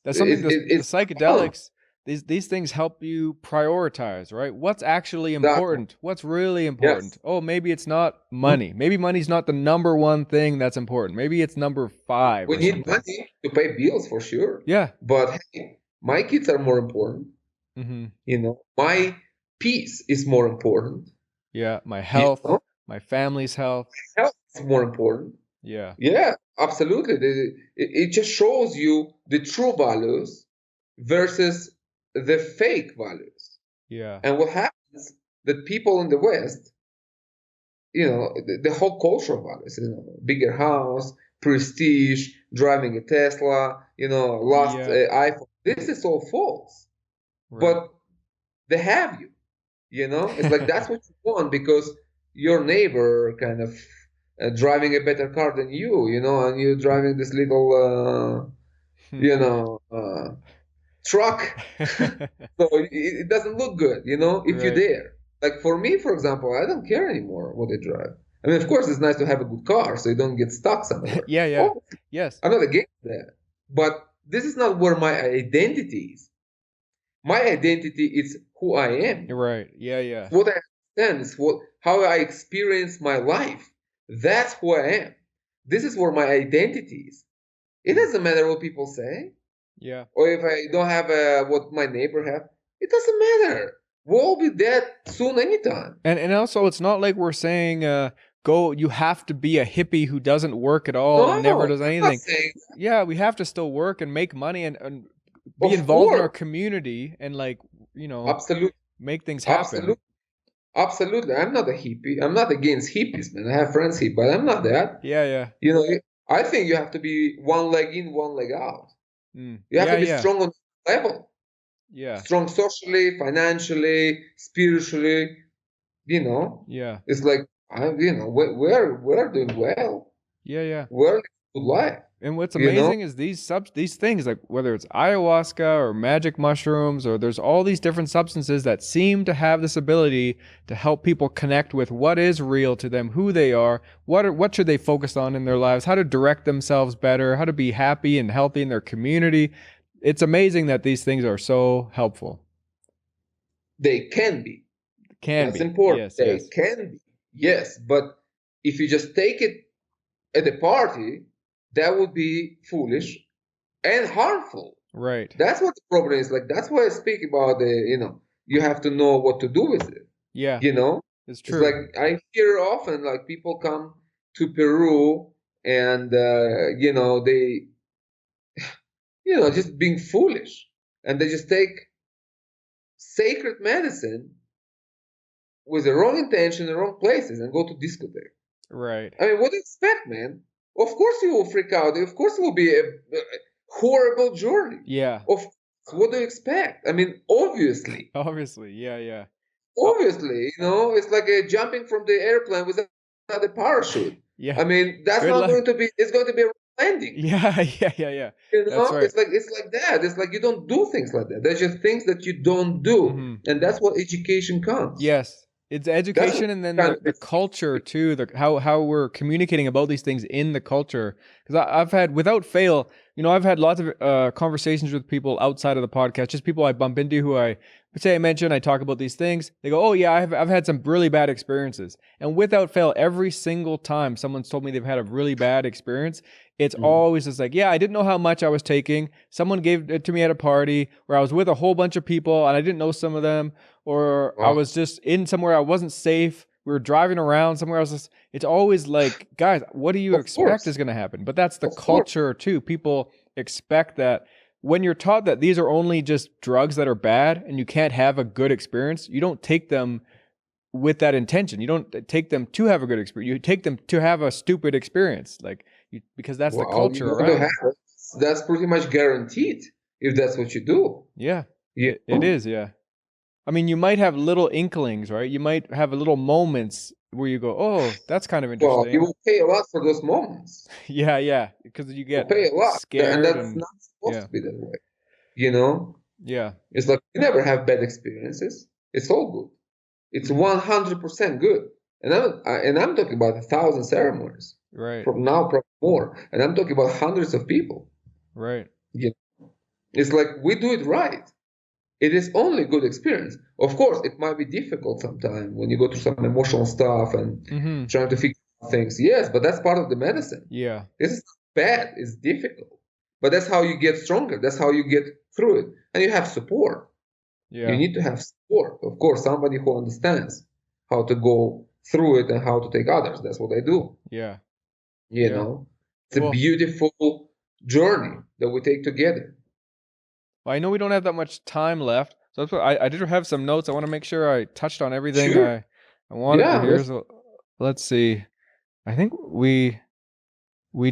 Speaker 1: That's something the psychedelics. These things help you prioritize, right? What's actually important? Exactly. What's really important? Yes. Oh, maybe it's not money. Maybe money's not the number one thing that's important. Maybe it's number 5.
Speaker 2: We need money to pay bills for sure.
Speaker 1: Yeah.
Speaker 2: But hey, my kids are more important. My peace is more important.
Speaker 1: Yeah. My health, my family's health.
Speaker 2: My health is more important.
Speaker 1: Yeah.
Speaker 2: Yeah, absolutely. It just shows you the true values versus the fake values.
Speaker 1: Yeah.
Speaker 2: And what happens that people in the West, the whole culture of others, bigger house, prestige, driving a Tesla, last iPhone. This is all false. Right. But they have you, it's like that's what you want because your neighbor kind of driving a better car than you, and you're driving this little, truck. So it doesn't look good, if you're there. Like for me, for example, I don't care anymore what they drive. I mean, of course, it's nice to have a good car so you don't get stuck somewhere.
Speaker 1: Yeah. Yes.
Speaker 2: I'm not against that. But this is not where my identity is. My identity is who I am.
Speaker 1: Right. Yeah.
Speaker 2: What I understand is how I experience my life. That's who I am. This is where my identity is. It doesn't matter what people say.
Speaker 1: Yeah.
Speaker 2: Or if I don't have what my neighbor have, it doesn't matter. We'll all be dead soon anytime.
Speaker 1: And also, it's not like we're saying, you have to be a hippie who doesn't work at all and never does anything. Yeah, we have to still work and make money and be involved in our community and
Speaker 2: absolutely
Speaker 1: make things happen.
Speaker 2: Absolutely. I'm not a hippie. I'm not against hippies, man. I have friends hippies, but I'm not that.
Speaker 1: Yeah.
Speaker 2: I think you have to be one leg in, one leg out. You have to be strong on level.
Speaker 1: Yeah.
Speaker 2: Strong socially, financially, spiritually.
Speaker 1: Yeah.
Speaker 2: It's like we're doing well.
Speaker 1: Yeah.
Speaker 2: We're living a good life.
Speaker 1: And what's amazing is these things, like whether it's ayahuasca or magic mushrooms, or there's all these different substances that seem to have this ability to help people connect with what is real to them, who they are, what should they focus on in their lives, how to direct themselves better, how to be happy and healthy in their community. It's amazing that these things are so helpful.
Speaker 2: They can be. That's important. They can be. Yes, but if you just take it at a party, that would be foolish and harmful.
Speaker 1: Right.
Speaker 2: That's what the problem is. Like, that's why I speak about you have to know what to do with it.
Speaker 1: Yeah.
Speaker 2: It's true. It's like I hear often, like, people come to Peru and, they, just being foolish. And they just take sacred medicine with the wrong intention, the wrong places, and go to discotheque.
Speaker 1: Right.
Speaker 2: I mean, what do you expect, man? Of course you will freak out. Of course it will be a horrible journey.
Speaker 1: Yeah.
Speaker 2: What do you expect? I mean, obviously.
Speaker 1: Obviously, yeah.
Speaker 2: Obviously, it's like jumping from the airplane without a parachute.
Speaker 1: Yeah.
Speaker 2: I mean, that's not going to be. It's going to be a landing.
Speaker 1: Yeah.
Speaker 2: That's right. It's like that. It's like you don't do things like that. There's just things that you don't do, and that's what education comes.
Speaker 1: Yes. It's education, and then the culture too, how we're communicating about these things in the culture. Because I've had, without fail, I've had lots of conversations with people outside of the podcast, just people I bump into who I talk about these things. They go, oh yeah, I've had some really bad experiences. And without fail, every single time someone's told me they've had a really bad experience, it's always just like, yeah, I didn't know how much I was taking. Someone gave it to me at a party where I was with a whole bunch of people and I didn't know some of them, or I was just in somewhere I wasn't safe. We were driving around somewhere else. It's always like, guys, what do you expect is going to happen? But that's the culture too. People expect that when you're taught that these are only just drugs that are bad and you can't have a good experience, you don't take them with that intention. You don't take them to have a good experience. You take them to have a stupid experience, because that's the culture around.
Speaker 2: That's pretty much guaranteed if that's what you do.
Speaker 1: Yeah. It is. Yeah. I mean, you might have little inklings, right? You might have little moments where you go, oh, that's kind of interesting.
Speaker 2: Well, you will pay a lot for those moments.
Speaker 1: Yeah, because you get
Speaker 2: pay a lot.
Speaker 1: scared.
Speaker 2: And that's not supposed to be that way.
Speaker 1: Yeah.
Speaker 2: It's like you never have bad experiences. It's all good. It's 100% good. And I'm talking about 1,000 ceremonies.
Speaker 1: Right.
Speaker 2: From now, probably more. And I'm talking about hundreds of people.
Speaker 1: Right.
Speaker 2: It's like we do it right. It is only good experience. Of course, it might be difficult sometimes when you go through some emotional stuff and trying to figure out things. Yes, but that's part of the medicine.
Speaker 1: Yeah.
Speaker 2: This is not bad. It's difficult. But that's how you get stronger. That's how you get through it. And you have support.
Speaker 1: Yeah.
Speaker 2: You need to have support. Of course, somebody who understands how to go through it and how to take others. That's what I do.
Speaker 1: Yeah.
Speaker 2: It's a beautiful journey that we take together.
Speaker 1: Well, I know we don't have that much time left, So that's what I did have some notes. I want to make sure I touched on everything
Speaker 2: Sure.
Speaker 1: I wanted to hear.
Speaker 2: Let's...
Speaker 1: So let's see. I think we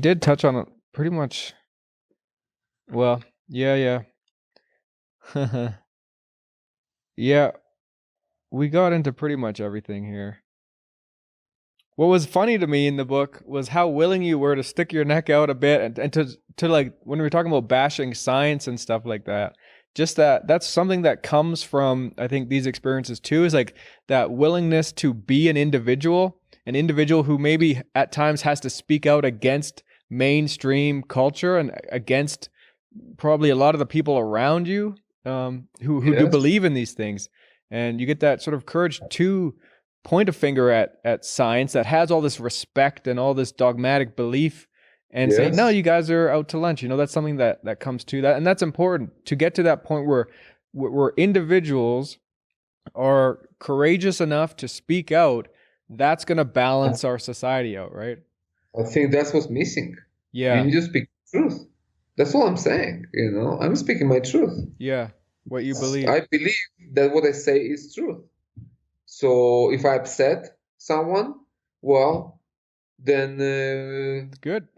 Speaker 1: did touch on pretty much. Well, yeah. Yeah, we got into pretty much everything here. What was funny to me in the book was how willing you were to stick your neck out a bit and to like when we were talking about bashing science and stuff like that. Just that's something that comes from, I think, these experiences too, is like that willingness to be an individual who maybe at times has to speak out against mainstream culture and against probably a lot of the people around you who do believe in these things. And you get that sort of courage to point a finger at science that has all this respect and all this dogmatic belief and say, no, you guys are out to lunch. That's something that comes to that. And that's important to get to that point where individuals are courageous enough to speak out. That's going to balance our society out, right?
Speaker 2: I think that's what's missing.
Speaker 1: Yeah.
Speaker 2: You need to speak the truth. That's all I'm saying. I'm speaking my truth.
Speaker 1: Yeah. What you believe.
Speaker 2: I believe that what I say is truth. So if I upset someone, well, then
Speaker 1: good.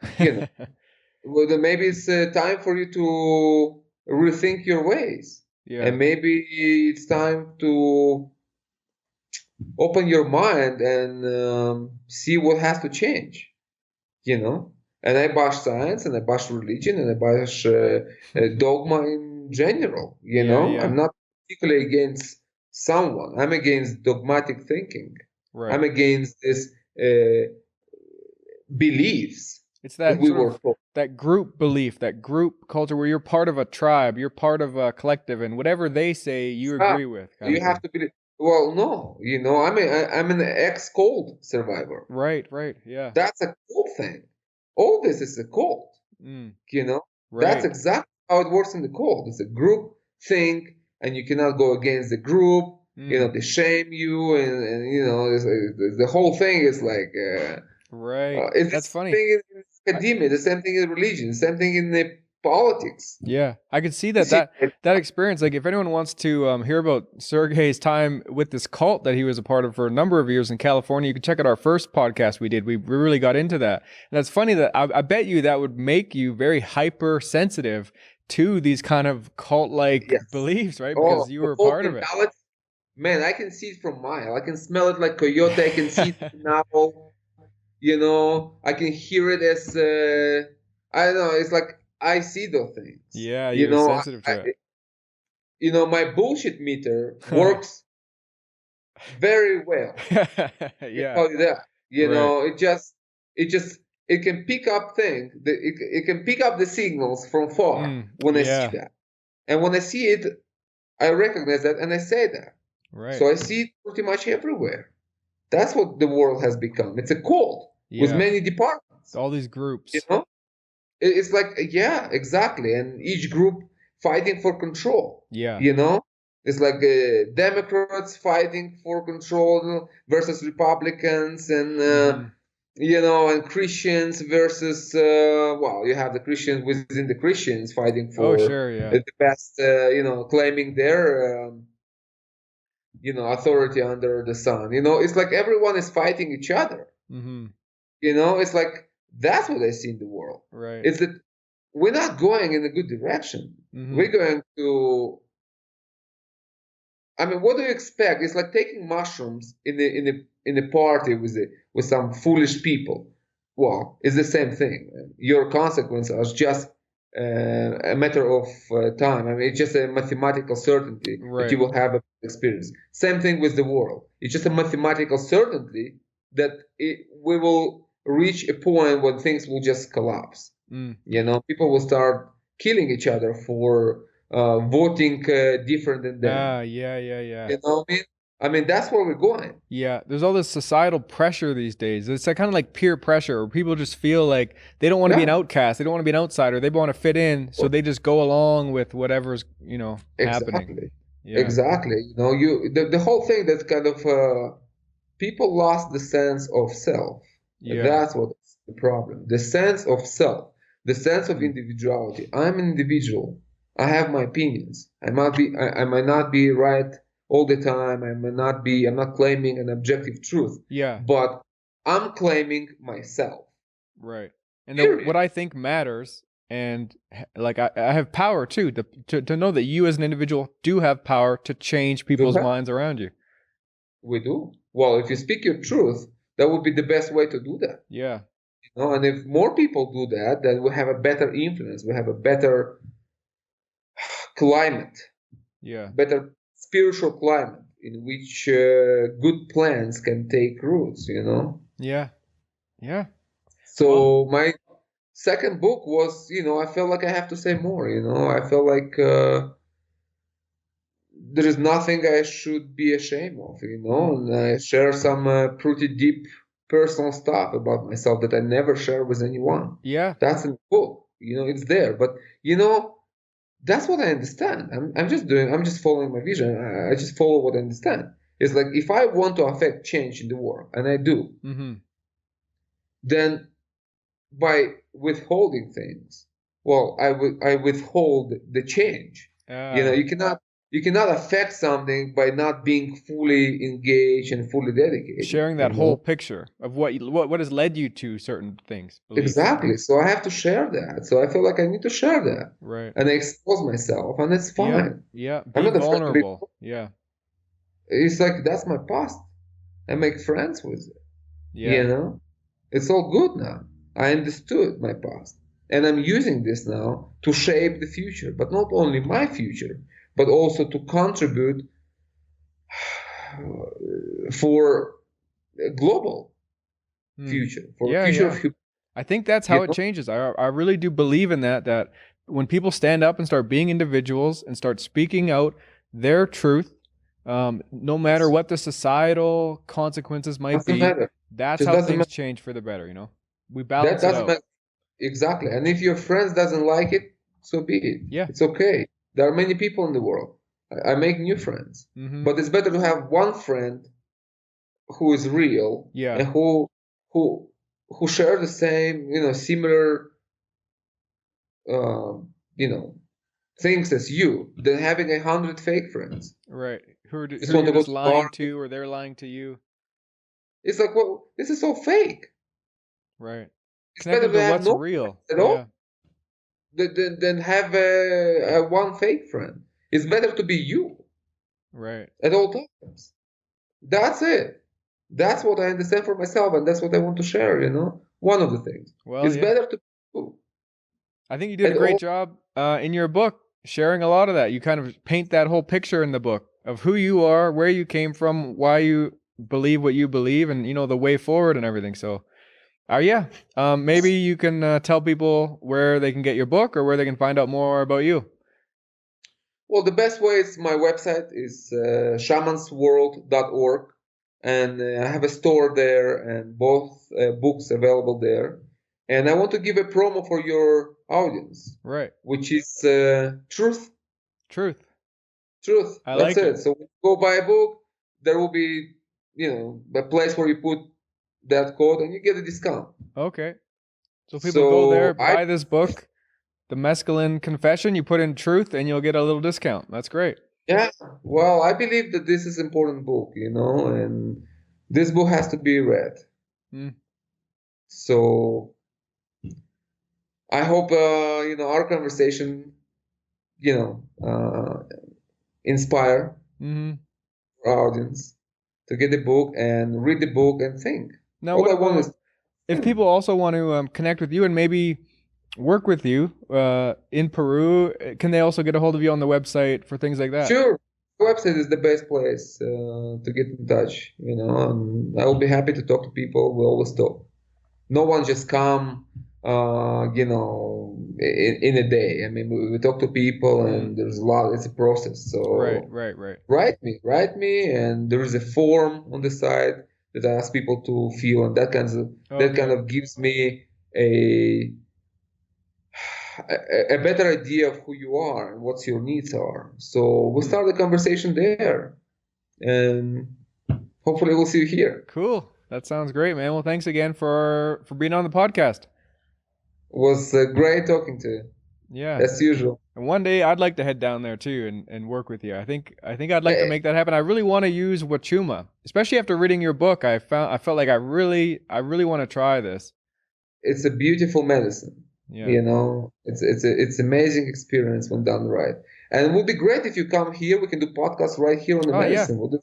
Speaker 2: Well, then maybe it's time for you to rethink your ways. Yeah. And maybe it's time to open your mind and see what has to change. And I bash science, and I bash religion, and I bash dogma in general. I'm not particularly against someone. I'm against dogmatic thinking. Right. I'm against this beliefs.
Speaker 1: It's that that group belief, that group culture where you're part of a tribe, you're part of a collective, and whatever they say, you agree with.
Speaker 2: You have to believe. Well, no, I'm an ex-cult survivor.
Speaker 1: Right, yeah.
Speaker 2: That's a cool thing. All this is a cult. Right. That's exactly how it works in the cult. It's a group thing, and you cannot go against the group. They shame you, and the whole thing is like
Speaker 1: right. That's funny.
Speaker 2: The same thing in academia, the same thing in religion, the same thing in the politics.
Speaker 1: Yeah, I could see that experience. Like, if anyone wants to hear about Sergey's time with this cult that he was a part of for a number of years in California, you can check out our first podcast we did. We really got into that. And that's funny that I bet you that would make you very hypersensitive to these kind of cult-like beliefs, right? Because you were a part of it.
Speaker 2: Man, I can see it from a mile. I can smell it like coyote. I can see it now. I can hear it as I don't know. It's like I see those things.
Speaker 1: Yeah, you're sensitive to
Speaker 2: it. My bullshit meter works very well.
Speaker 1: Yeah.
Speaker 2: Tell you that. It can pick up things. It can pick up the signals from far when I see that. And when I see it, I recognize that and I say that.
Speaker 1: Right.
Speaker 2: So I see it pretty much everywhere. That's what the world has become. It's a cult with many departments.
Speaker 1: All these groups.
Speaker 2: It's like, exactly. And each group fighting for control.
Speaker 1: Yeah.
Speaker 2: It's like Democrats fighting for control versus Republicans and, and Christians versus, you have the Christians within the Christians fighting for the best, claiming their, authority under the sun. It's like everyone is fighting each other.
Speaker 1: Mm-hmm.
Speaker 2: It's like, that's what I see in the world.
Speaker 1: Right.
Speaker 2: It's that we're not going in a good direction. Mm-hmm. We're going to. I mean, what do you expect? It's like taking mushrooms in a party with some foolish people. Well, it's the same thing. Your consequences are just a matter of time. I mean, it's just a mathematical certainty that you will have an experience. Same thing with the world. It's just a mathematical certainty that we will reach a point when things will just collapse. People will start killing each other for voting different than them.
Speaker 1: Yeah.
Speaker 2: You know what I mean? I mean, that's where we're going.
Speaker 1: Yeah, there's all this societal pressure these days. It's kind of like peer pressure where people just feel like they don't want to be an outcast. They don't want to be an outsider. They want to fit in. So they just go along with whatever's, happening. Yeah.
Speaker 2: Exactly. The whole thing that's kind of people lost the sense of self. Yeah. That's what's the problem. The sense of self, the sense of individuality. I'm an individual. I have my opinions. I might not be right all the time. I'm not claiming an objective truth.
Speaker 1: Yeah.
Speaker 2: But I'm claiming myself.
Speaker 1: Right. And what I think matters, and like I have power too, to know that you as an individual do have power to change people's minds around you.
Speaker 2: We do. Well, if you speak your truth, that would be the best way to do that.
Speaker 1: Yeah.
Speaker 2: You know, and if more people do that, then we have a better influence. We have a better climate.
Speaker 1: Yeah.
Speaker 2: Better spiritual climate in which good plans can take roots, you know?
Speaker 1: Yeah. Yeah.
Speaker 2: So my second book was, you know, I felt like I have to say more, you know? I felt like there is nothing I should be ashamed of, you know? And I share some pretty deep personal stuff about myself that I never share with anyone.
Speaker 1: Yeah.
Speaker 2: That's in the book, you know, it's there. But, you know, that's what I understand. I'm just following my vision. I just follow what I understand. It's like, if I want to affect change in the world, and I do, then by withholding things, well, I withhold the change. You know, you cannot affect something by not being fully engaged and fully dedicated.
Speaker 1: Sharing that whole picture of what has led you to certain things.
Speaker 2: Exactly. So I have to share that. So I feel like I need to share that.
Speaker 1: Right.
Speaker 2: And I expose myself, and it's fine.
Speaker 1: Yeah. Be vulnerable. Yeah.
Speaker 2: It's like, that's my past. I make friends with it.
Speaker 1: Yeah.
Speaker 2: You know? It's all good now. I understood my past. And I'm using this now to shape the future. But not only my future, but also to contribute for a global future. For a future of humanity.
Speaker 1: I think that's how it changes. I really do believe in that when people stand up and start being individuals and start speaking out their truth, no matter what the societal consequences might be, that's how things change for the better, you know? We balance it out.
Speaker 2: Exactly. And if your friends doesn't like it, so be it.
Speaker 1: Yeah.
Speaker 2: It's okay. There are many people in the world. I make new friends. But it's better to have one friend who is real and who share the same, you know, similar, you know, things as you, than having 100 fake friends.
Speaker 1: Right. Who are just lying to, or they're lying to you.
Speaker 2: It's like, well, this is so fake.
Speaker 1: Right.
Speaker 2: It's better to have
Speaker 1: what's real
Speaker 2: at all than have one fake friend. It's better to be you.
Speaker 1: Right.
Speaker 2: At all times. That's it. That's what I understand for myself, and that's what I want to share, you know? One of the things. Well, it's better to be you.
Speaker 1: I think you did a great job in your book sharing a lot of that. You kind of paint that whole picture in the book of who you are, where you came from, why you believe what you believe, and, you know, the way forward and everything. So, maybe you can tell people where they can get your book or where they can find out more about you.
Speaker 2: Well, the best way is my website is shamansworld.org, and I have a store there and both books available there. And I want to give a promo for your audience,
Speaker 1: right?
Speaker 2: Which is truth.
Speaker 1: I
Speaker 2: That's
Speaker 1: like it.
Speaker 2: So when you go buy a book, there will be, you know, a place where you put that code and you get a discount.
Speaker 1: Okay. So people go there, buy this book, the Mescaline Confession, you put in truth and you'll get a little discount. That's great.
Speaker 2: Yeah. Well, I believe that this is an important book, you know, and this book has to be read. So I hope, you know, our conversation, you know, inspire our audience to get the book and read the book and think.
Speaker 1: Now, if people also want to connect with you and maybe work with you in Peru, can they also get a hold of you on the website for things like that?
Speaker 2: Sure. The website is the best place to get in touch, you know, and I will be happy to talk to people. We always talk. No one just come, you know, in a day. I mean, we talk to people and there's a lot, it's a process. So
Speaker 1: right.
Speaker 2: Write me, and there is a form on the side that I ask people to fill, and that kind of gives me a better idea of who you are and what your needs are. So we'll start the conversation there, and hopefully we'll see you here.
Speaker 1: Cool. That sounds great, man. Well, thanks again for being on the podcast.
Speaker 2: It was great talking to you.
Speaker 1: Yeah.
Speaker 2: As usual.
Speaker 1: And one day I'd like to head down there too and work with you. I think I'd like to make that happen. I really want to use Huachuma, especially after reading your book. I felt like I really want to try this.
Speaker 2: It's a beautiful medicine.
Speaker 1: Yeah.
Speaker 2: You know, it's amazing experience when done right. And it would be great if you come here. We can do podcasts right here on the medicine.
Speaker 1: Yeah.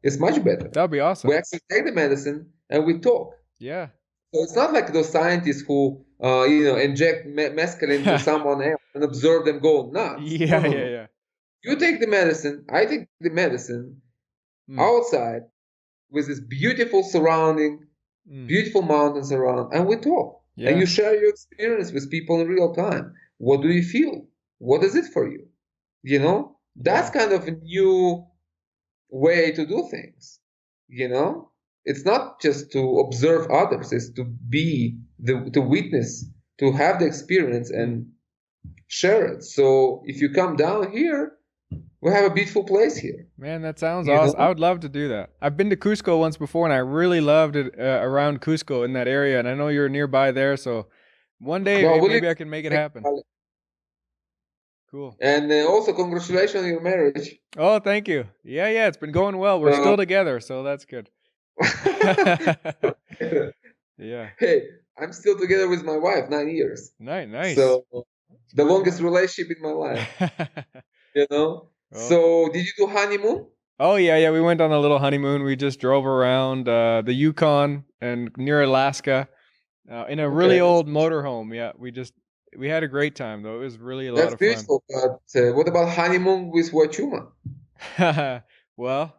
Speaker 2: It's much better.
Speaker 1: That'd be awesome.
Speaker 2: We actually take the medicine and we talk.
Speaker 1: Yeah.
Speaker 2: So it's not like those scientists who, inject mescaline to someone else and observe them go nuts.
Speaker 1: Yeah, yeah.
Speaker 2: You take the medicine, I take the medicine outside with this beautiful surrounding, beautiful mountains around, and we talk. Yeah. And you share your experience with people in real time. What do you feel? What is it for you? You know, that's kind of a new way to do things. You know, it's not just to observe others, it's to be to witness, to have the experience and share it. So if you come down here, we have a beautiful place here.
Speaker 1: Man, that sounds awesome. I would love to do that. I've been to Cusco once before, and I really loved it around Cusco in that area. And I know you're nearby there, so one day maybe I can make it happen. Cool.
Speaker 2: And also, congratulations on your marriage.
Speaker 1: Oh, thank you. Yeah, it's been going well. We're still together, so that's good. Yeah.
Speaker 2: Hey, I'm still together with my wife, 9 years.
Speaker 1: Nice.
Speaker 2: So the longest relationship in my life. You know. Oh. So did you do honeymoon?
Speaker 1: Oh yeah. We went on a little honeymoon. We just drove around the Yukon and near Alaska in a really old motorhome. Yeah, we had a great time though. It was really a lot of fun.
Speaker 2: That's beautiful. But what about honeymoon with Huachuma?
Speaker 1: Well,